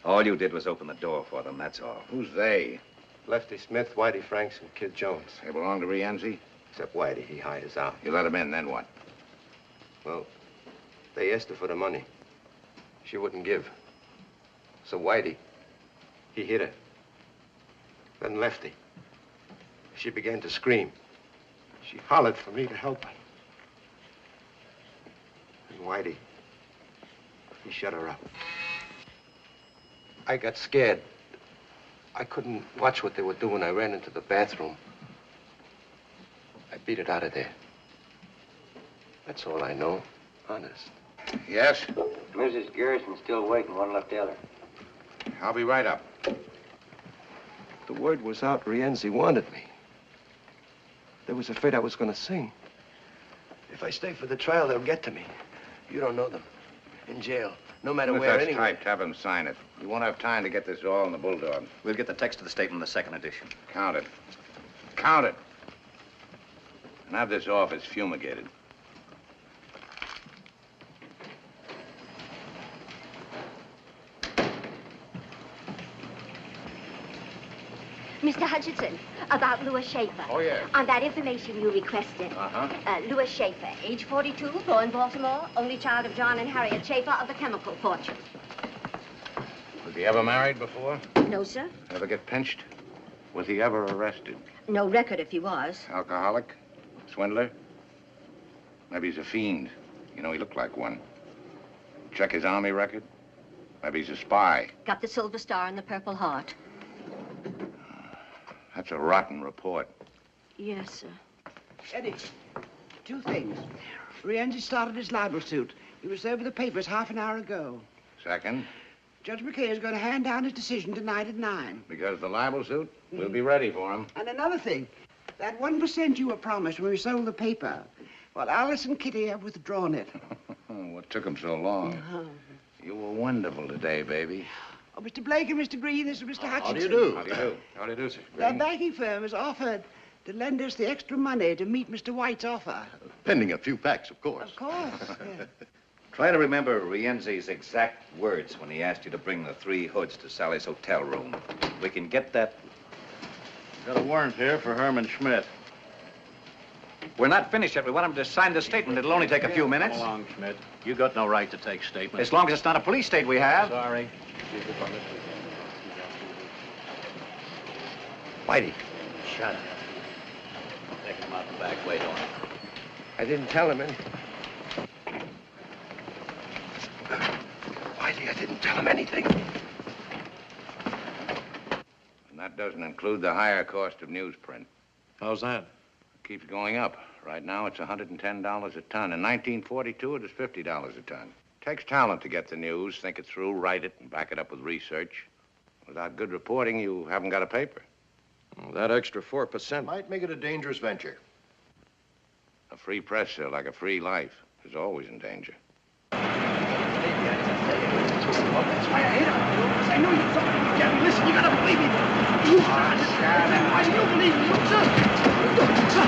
All you did was open the door for them, that's all. Who's they? Lefty Smith, Whitey Franks, and Kid Jones. They belong to Rienzi? Except Whitey. He hired us out. You let him in, then what? Well, they asked her for the money. She wouldn't give. So Whitey, he hit her. Then Lefty. She began to scream. She hollered for me to help her. And Whitey, he shut her up. I got scared. I couldn't watch what they were doing. I ran into the bathroom. I beat it out of there. That's all I know, honest. Yes? Mrs. Garrison's still waiting. Want to tell her? I'll be right up. The word was out. Rienzi wanted me. They was afraid I was going to sing. If I stay for the trial, they'll get to me. You don't know them. In jail. No matter If where, that's anywhere. typed, have him sign it. We won't have time to get this all in the Bulldog. We'll get the text of the statement in the second edition. Count it. Count it. And have this office fumigated. Mr. Hutchinson, about Louis Schaefer. Oh, yes. On that information you requested. Uh-huh. Louis Schaefer, age 42, born Baltimore, only child of John and Harriet Schaefer of the chemical fortune. Was he ever married before? No, sir. Ever get pinched? Was he ever arrested? No record if he was. Alcoholic? Swindler? Maybe he's a fiend. You know, he looked like one. Check his army record. Maybe he's a spy. Got the Silver Star and the Purple Heart. That's a rotten report. Yes, sir. Eddie, 2 things. Rienzi started his libel suit. He was there with the papers half an hour ago. Second, Judge McKay is going to hand down his decision tonight at 9. because the libel suit, we'll be ready for him. And another thing, that 1% you were promised when we sold the paper, well, Alice and Kitty have withdrawn it. What took him so long? You were wonderful today, baby. Oh, Mr. Blake and Mr. Green, this is Mr. Hutchinson. How do you do? How do you do? How do you do, sir? The banking firm has offered to lend us the extra money to meet Mr. White's offer. Pending a few facts, of course. Of course, yeah. Try to remember Rienzi's exact words when he asked you to bring the 3 hoods to Sally's hotel room. We can get that. Got a warrant here for Herman Schmidt. We're not finished yet. We want him to sign the statement. It'll only take a few minutes. Come along, Schmidt. You got no right to take statements. As long as it's not a police state we have. Sorry. Whitey. Shut up. Take him out the back way, don't you? I didn't tell him anything. Whitey, I didn't tell him anything. And that doesn't include the higher cost of newsprint. How's that? It keeps going up. Right now, it's $110 a ton. In 1942, it was $50 a ton. Takes talent to get the news, think it through, write it, and back it up with research. Without good reporting, you haven't got a paper. Well, that extra 4% might make it a dangerous venture. A free press, sir, like a free life, is always in danger. That's why I hate him. Because I know you're somebody who can't listen. You gotta believe me. You are. I still believe me. Look, sir. Look, sir.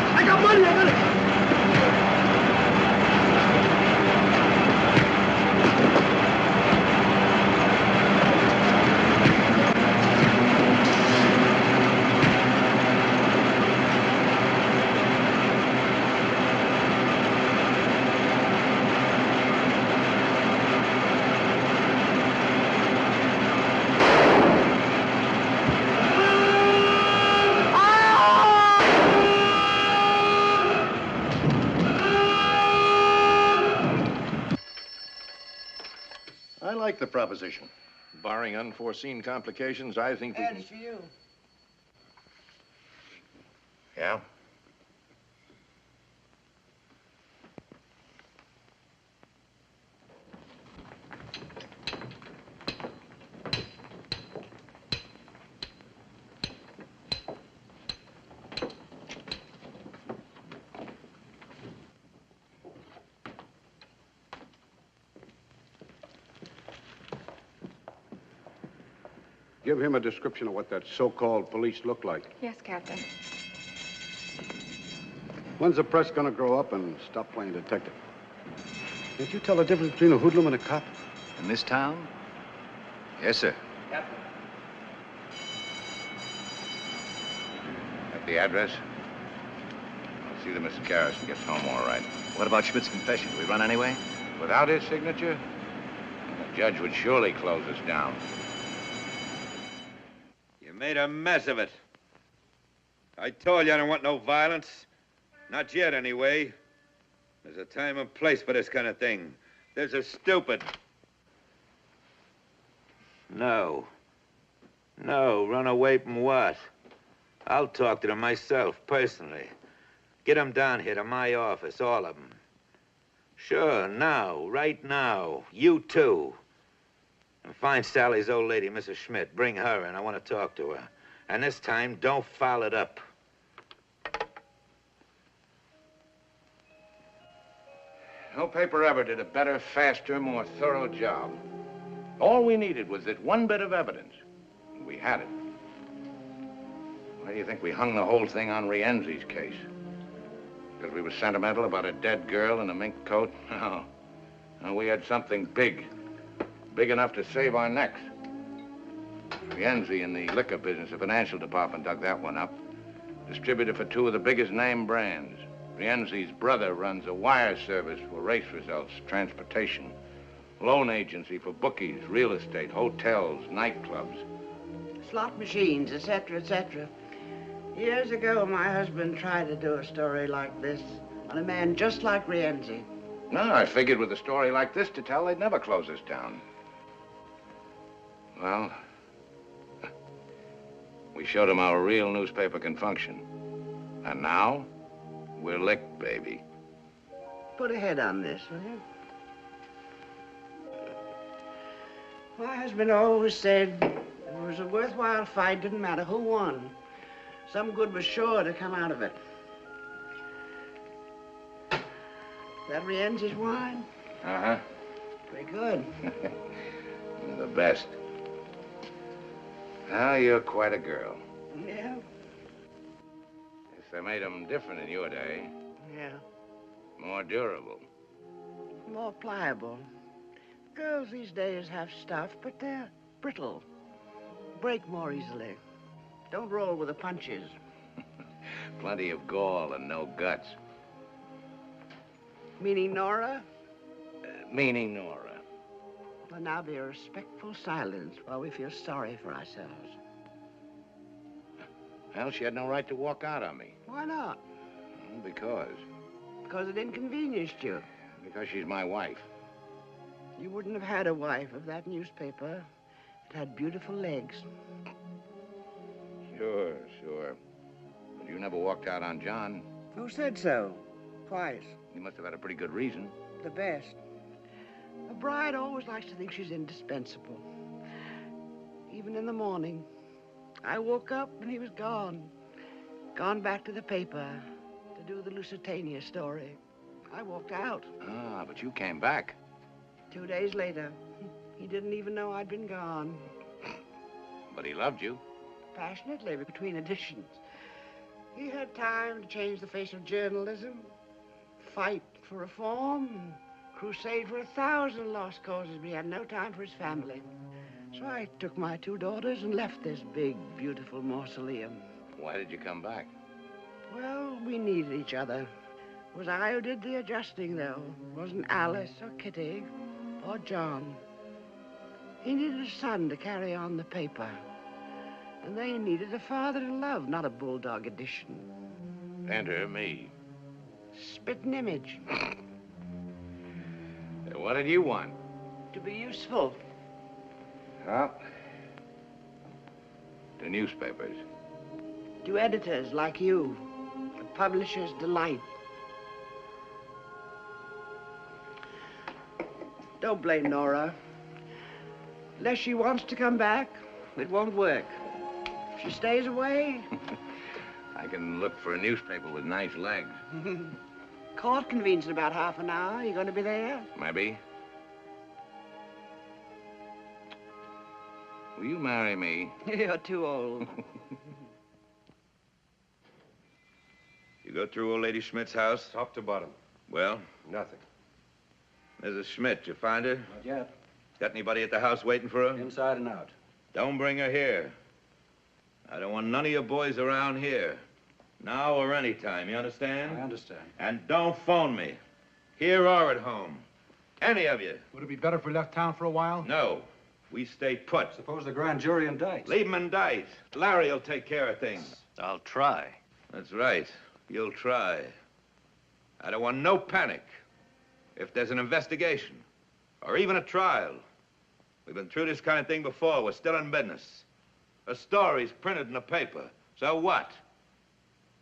like the proposition. Barring unforeseen complications, I think we can... That's for you. Yeah? Give him a description of what that so-called police look like. Yes, Captain. When's the press gonna grow up and stop playing detective? Can't you tell the difference between a hoodlum and a cop? In this town? Yes, sir. Captain. At the address? I'll see that Mrs. Garrison gets home all right. What about Schmidt's confession? Do we run anyway? Without his signature, the judge would surely close us down. You made a mess of it. I told you I don't want no violence. Not yet, anyway. There's a time and place for this kind of thing. There's a stupid. No. No, run away from what? I'll talk to them myself, personally. Get them down here to my office, all of them. Sure, now, right now. You too. And find Sally's old lady, Mrs. Schmidt. Bring her in. I want to talk to her. And this time, don't foul it up. No paper ever did a better, faster, more thorough job. All we needed was that one bit of evidence. And we had it. Why do you think we hung the whole thing on Rienzi's case? Because we were sentimental about a dead girl in a mink coat? No. No, we had something big. Big enough to save our necks. Rienzi in the liquor business, the financial department dug that one up. Distributor for two of the biggest name brands. Rienzi's brother runs a wire service for race results, transportation, loan agency for bookies, real estate, hotels, nightclubs. Slot machines, etc., etc. Years ago, my husband tried to do a story like this on a man just like Rienzi. No, I figured with a story like this to tell, they'd never close us down. Well, we showed them how a real newspaper can function. And now, we're licked, baby. Put a head on this, will you? My husband always said it was a worthwhile fight, didn't matter who won. Some good was sure to come out of it. That Rienzi's wine? Uh-huh. Pretty good. The best. Well, you're quite a girl. Yeah? If they made them different in your day, Yeah. more durable. More pliable. Girls these days have stuff, but they're brittle. Break more easily. Don't roll with the punches. Plenty of gall and no guts. Meaning Nora? Meaning Nora. Will now be a respectful silence while we feel sorry for ourselves. Well, she had no right to walk out on me. Why not? Because. Because it inconvenienced you. Because she's my wife. You wouldn't have had a wife if that newspaper had beautiful legs. Sure, sure. But you never walked out on John. Who said so? Twice. You must have had a pretty good reason. The best. A bride always likes to think she's indispensable. Even in the morning. I woke up and he was gone. Gone back to the paper to do the Lusitania story. I walked out. Ah, but you came back. 2 days later. He didn't even know I'd been gone. But he loved you. Passionately, between editions. He had time to change the face of journalism, fight for reform, crusade for 1,000 lost causes, but he had no time for his family. So I took my 2 daughters and left this big, beautiful mausoleum. Why did you come back? Well, we needed each other. It was I who did the adjusting, though. It wasn't Alice or Kitty or John. He needed a son to carry on the paper. And they needed a father to love, not a bulldog edition. Enter me. Spitting image. What did you want? To be useful. Well, to newspapers. To editors like you. A publisher's delight. Don't blame Nora. Unless she wants to come back, it won't work. If she stays away... I can look for a newspaper with nice legs. Court convenes in about half an hour. You going to be there? Maybe. Will you marry me? You're too old. You go through old Lady Schmidt's house? Top to bottom. Well? Nothing. Mrs. Schmidt, you find her? Not yet. Got anybody at the house waiting for her? Inside and out. Don't bring her here. I don't want none of your boys around here. Now or any time, you understand? I understand. And don't phone me. Here or at home. Any of you. Would it be better if we left town for a while? No. We stay put. Suppose the grand jury indicts. Leave them indict. Larry will take care of things. I'll try. That's right. You'll try. I don't want no panic. If there's an investigation, or even a trial. We've been through this kind of thing before. We're still in business. A story's printed in the paper. So what?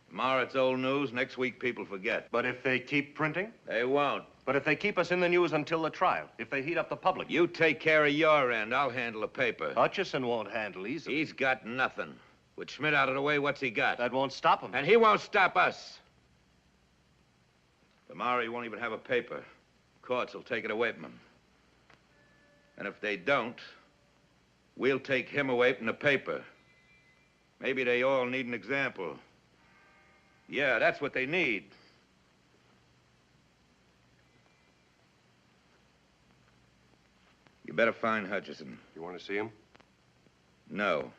Tomorrow it's old news. Next week people forget. But if they keep printing? They won't. But if they keep us in the news until the trial, if they heat up the public? You take care of your end. I'll handle the paper. Hutchison won't handle easily. He's got nothing. With Schmidt out of the way, what's he got? That won't stop him. And he won't stop us. Tomorrow he won't even have a paper. Courts will take it away from him. And if they don't, we'll take him away from the paper. Maybe they all need an example. Yeah, that's what they need. You better find Hutchison. You want to see him? No.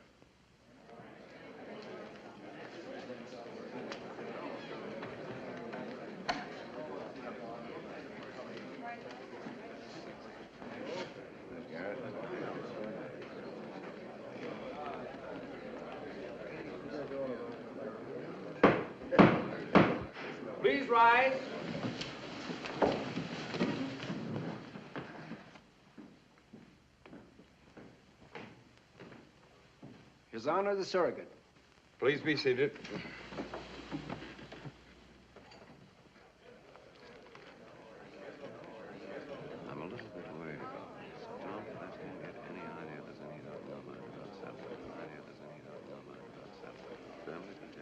Please rise. His Honor the Surrogate. Please be seated. I'm a little bit worried about this. Don't let him get any idea there's any number about something.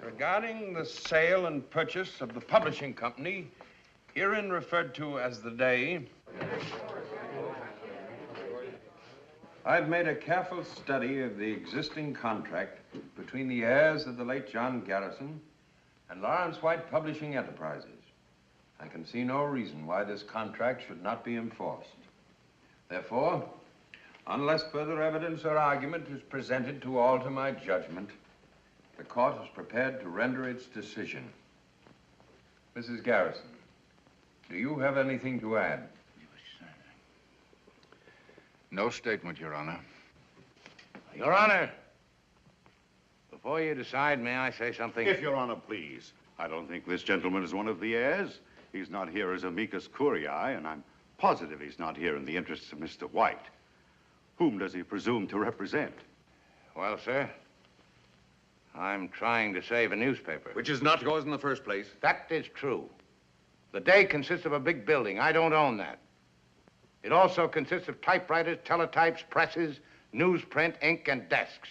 Regarding the sale and purchase of the publishing company, herein referred to as the Day, I've made a careful study of the existing contract between the heirs of the late John Garrison and Lawrence White Publishing Enterprises. I can see no reason why this contract should not be enforced. Therefore, unless further evidence or argument is presented to alter my judgment, the court is prepared to render its decision. Mrs. Garrison, do you have anything to add? No statement, Your Honor. Your Honor, before you decide, may I say something? If Your Honor, please. I don't think this gentleman is one of the heirs. He's not here as amicus curiae, and I'm positive he's not here in the interests of Mr. White. Whom does he presume to represent? Well, sir, I'm trying to save a newspaper. Which is not yours in the first place. That is true. The Day consists of a big building. I don't own that. It also consists of typewriters, teletypes, presses, newsprint, ink, and desks.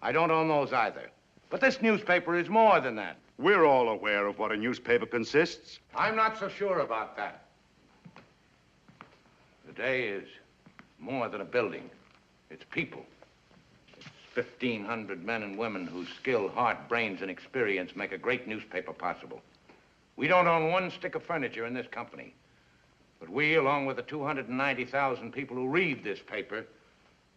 I don't own those either. But this newspaper is more than that. We're all aware of what a newspaper consists. I'm not so sure about that. The Day is more than a building. It's people. It's 1,500 men and women whose skill, heart, brains, and experience make a great newspaper possible. We don't own one stick of furniture in this company. But we, along with the 290,000 people who read this paper,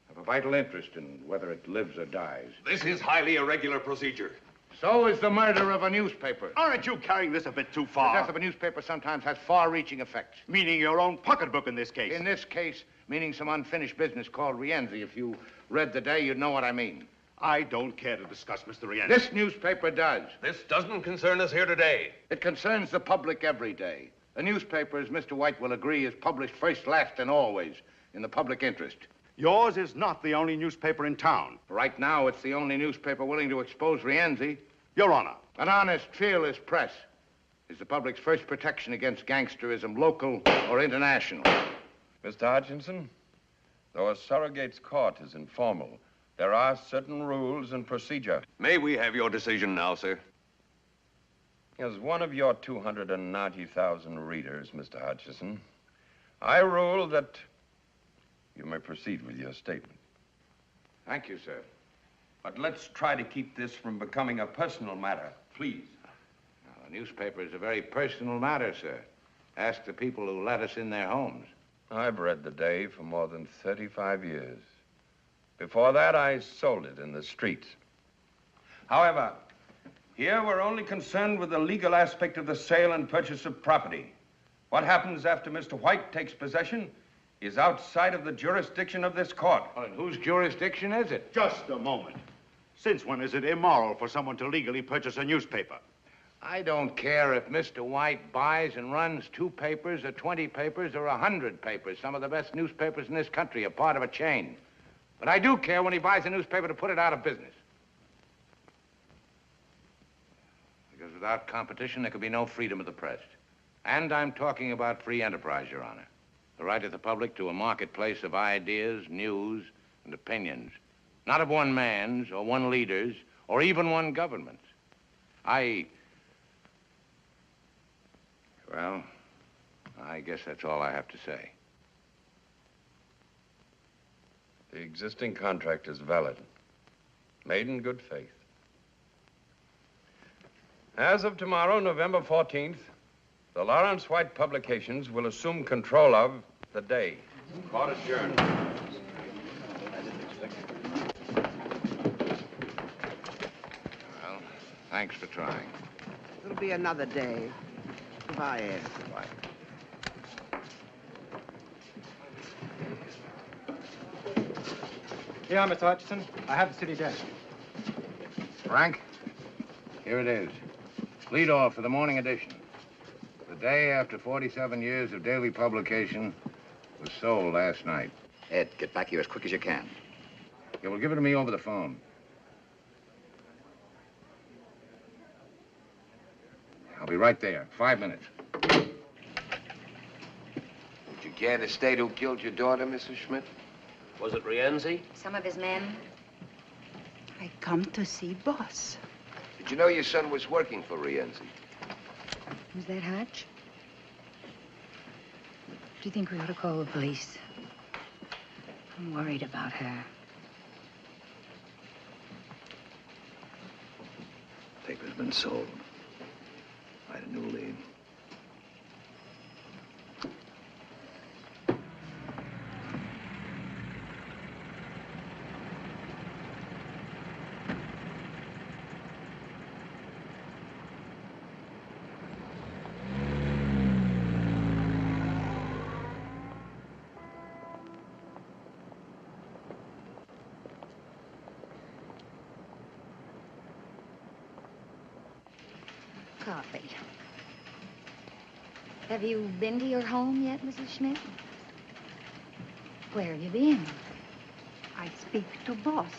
have a vital interest in whether it lives or dies. This is highly irregular procedure. So is the murder of a newspaper. Aren't you carrying this a bit too The far? death of a newspaper sometimes has far-reaching effects. Meaning your own pocketbook in this case. In this case, meaning some unfinished business called Rienzi. If you read the Day, you'd know what I mean. I don't care to discuss Mr. Rienzi. This newspaper does. This doesn't concern us here today. It concerns the public every day. A newspaper, as Mr. White will agree, is published first, last, and always in the public interest. Yours is not the only newspaper in town. Right now, it's the only newspaper willing to expose Rienzi. Your Honor. An honest, fearless press is the public's first protection against gangsterism, local or international. Mr. Hutchinson, though a surrogate's court is informal, there are certain rules and procedure. May we have your decision now, sir? As one of your 290,000 readers, Mr. Hutchison, I rule that you may proceed with your statement. Thank you, sir. But let's try to keep this from becoming a personal matter, please. Now, the newspaper is a very personal matter, sir. Ask the people who let us in their homes. I've read the Day for more than 35 years. Before that, I sold it in the streets. However, here we're only concerned with the legal aspect of the sale and purchase of property. What happens after Mr. White takes possession is outside of the jurisdiction of this court. Well, and whose jurisdiction is it? Just a moment. Since when is it immoral for someone to legally purchase a newspaper? I don't care if Mr. White buys and runs 2 papers or 20 papers or 100 papers. Some of the best newspapers in this country are part of a chain. But I do care when he buys a newspaper to put it out of business. Because without competition, there could be no freedom of the press. And I'm talking about free enterprise, Your Honor. The right of the public to a marketplace of ideas, news, and opinions. Not of one man's or one leader's or even one government's. Well, I guess that's all I have to say. The existing contract is valid, made in good faith. As of tomorrow, November 14th, the Lawrence White Publications will assume control of the Day. Court adjourned. Well, thanks for trying. It'll be another day. Goodbye, Ed. Goodbye. Yeah, Mr. Hutchison. I have the city desk. Frank, here it is. Lead off for the morning edition. The Day, after 47 years of daily publication, was sold last night. Ed, get back here as quick as you can. Yeah, well, give it to me over the phone. I'll be right there. 5 minutes. Would you care to state who killed your daughter, Mrs. Schmidt? Was it Rienzi? Some of his men. I come to see boss. Did you know your son was working for Rienzi? Was that Hutch? Do you think we ought to call the police? I'm worried about her. Paper's been sold. I had a new lead. Coffee. Have you been to your home yet, Mrs. Schmidt? Where have you been? I speak to boss.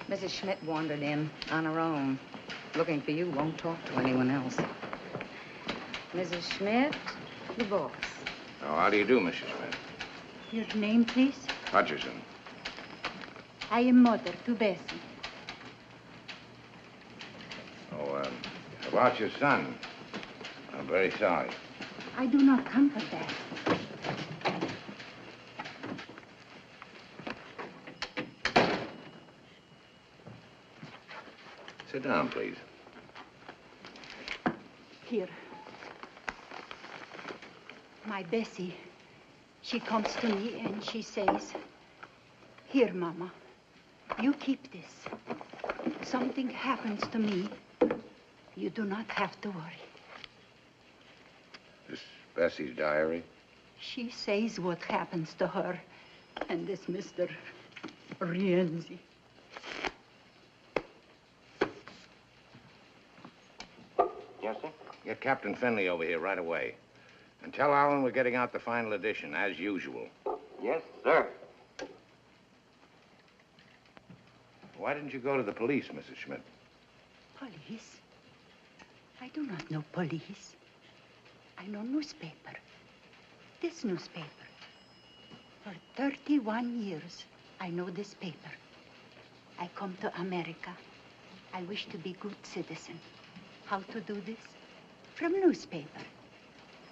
Mrs. Schmidt wandered in on her own. Looking for you, won't talk to anyone else. Mrs. Schmidt, the boss. Oh, how do you do, Mrs. Schmidt? Your name, please? Hutchison. I am mother to Bessie. Oh, about your son. I'm very sorry. I do not comfort that. Sit down, please. Here. My Bessie, she comes to me and she says, "Here, Mama, you keep this. If something happens to me, you do not have to worry." This Bessie's diary? She says what happens to her and this Mr. Rienzi. Yes, sir? Yes, Get Captain Finley over here right away. And tell Allen we're getting out the final edition, as usual. Yes, sir. Why didn't you go to the police, Mrs. Schmidt? Police? I do not know police. I know newspaper. This newspaper. For 31 years, I know this paper. I come to America. I wish to be good citizen. How to do this? From newspaper.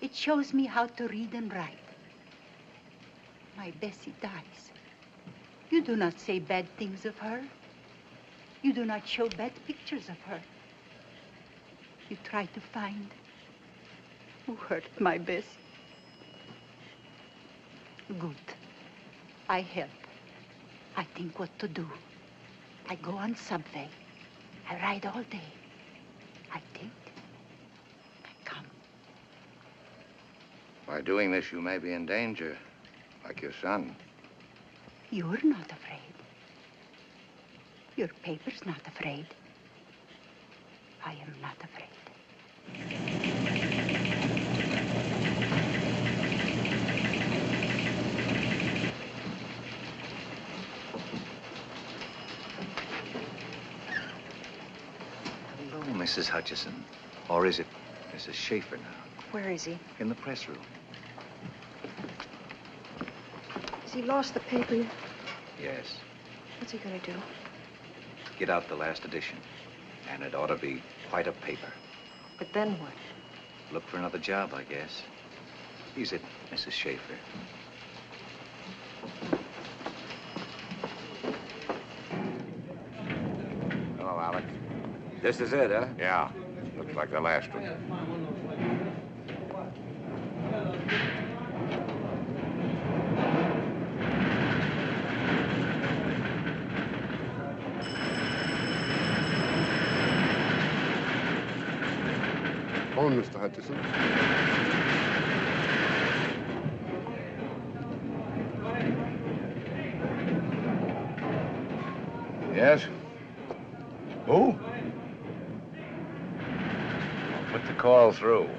It shows me how to read and write. My Bessie dies. You do not say bad things of her. You do not show bad pictures of her. You try to find who hurt my Bessie. Good. I help. I think what to do. I go on subway. I ride all day. I think. I come. By doing this, you may be in danger, like your son. You're not afraid. Your paper's not afraid. I am not afraid. Hello, Mrs. Hutchison. Or is it Mrs. Schaefer now? Where is he? In the press room. Has he lost the paper? Yes. What's he gonna do? Get out the last edition. And it ought to be quite a paper. But then what? Look for another job, I guess. Is it, Mrs. Schaefer? Hello, Alex. This is it, huh? Yeah. Looks like the last one. On, Mr. Hutchison. Yes? Who? I'll put the call through.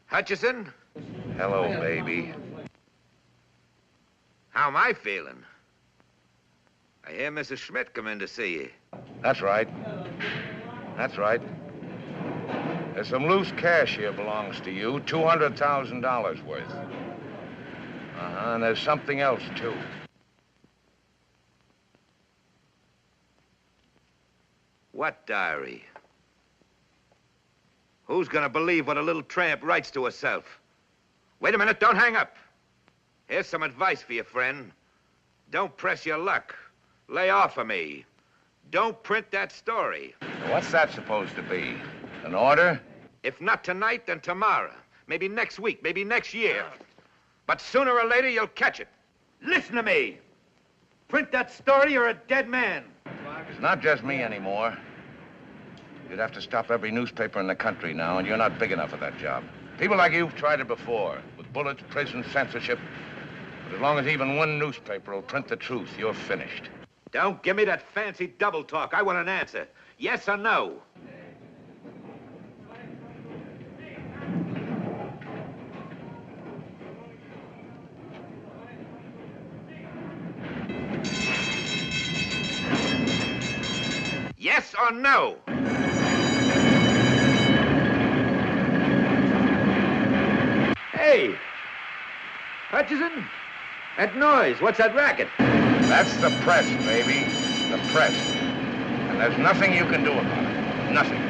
Hutchison? Hello, baby. How am I feeling? I hear Mrs. Schmidt come in to see you. That's right. That's right. There's some loose cash here belongs to you, $200,000 worth. And there's something else, too. What diary? Who's gonna believe what a little tramp writes to herself? Wait a minute, don't hang up. Here's some advice for you, friend. Don't press your luck. Lay off of me. Don't print that story. What's that supposed to be? An order? If not tonight, then tomorrow. Maybe next week, maybe next year. But sooner or later, you'll catch it. Listen to me. Print that story, you're a dead man. It's not just me anymore. You'd have to stop every newspaper in the country now, and you're not big enough for that job. People like you've tried it before, with bullets, prison, censorship. But as long as even one newspaper will print the truth, you're finished. Don't give me that fancy double talk. I want an answer. Yes or no? Yes or no? Hey! Hutchison? That noise, what's that racket? That's the press, baby. The press. And there's nothing you can do about it. Nothing.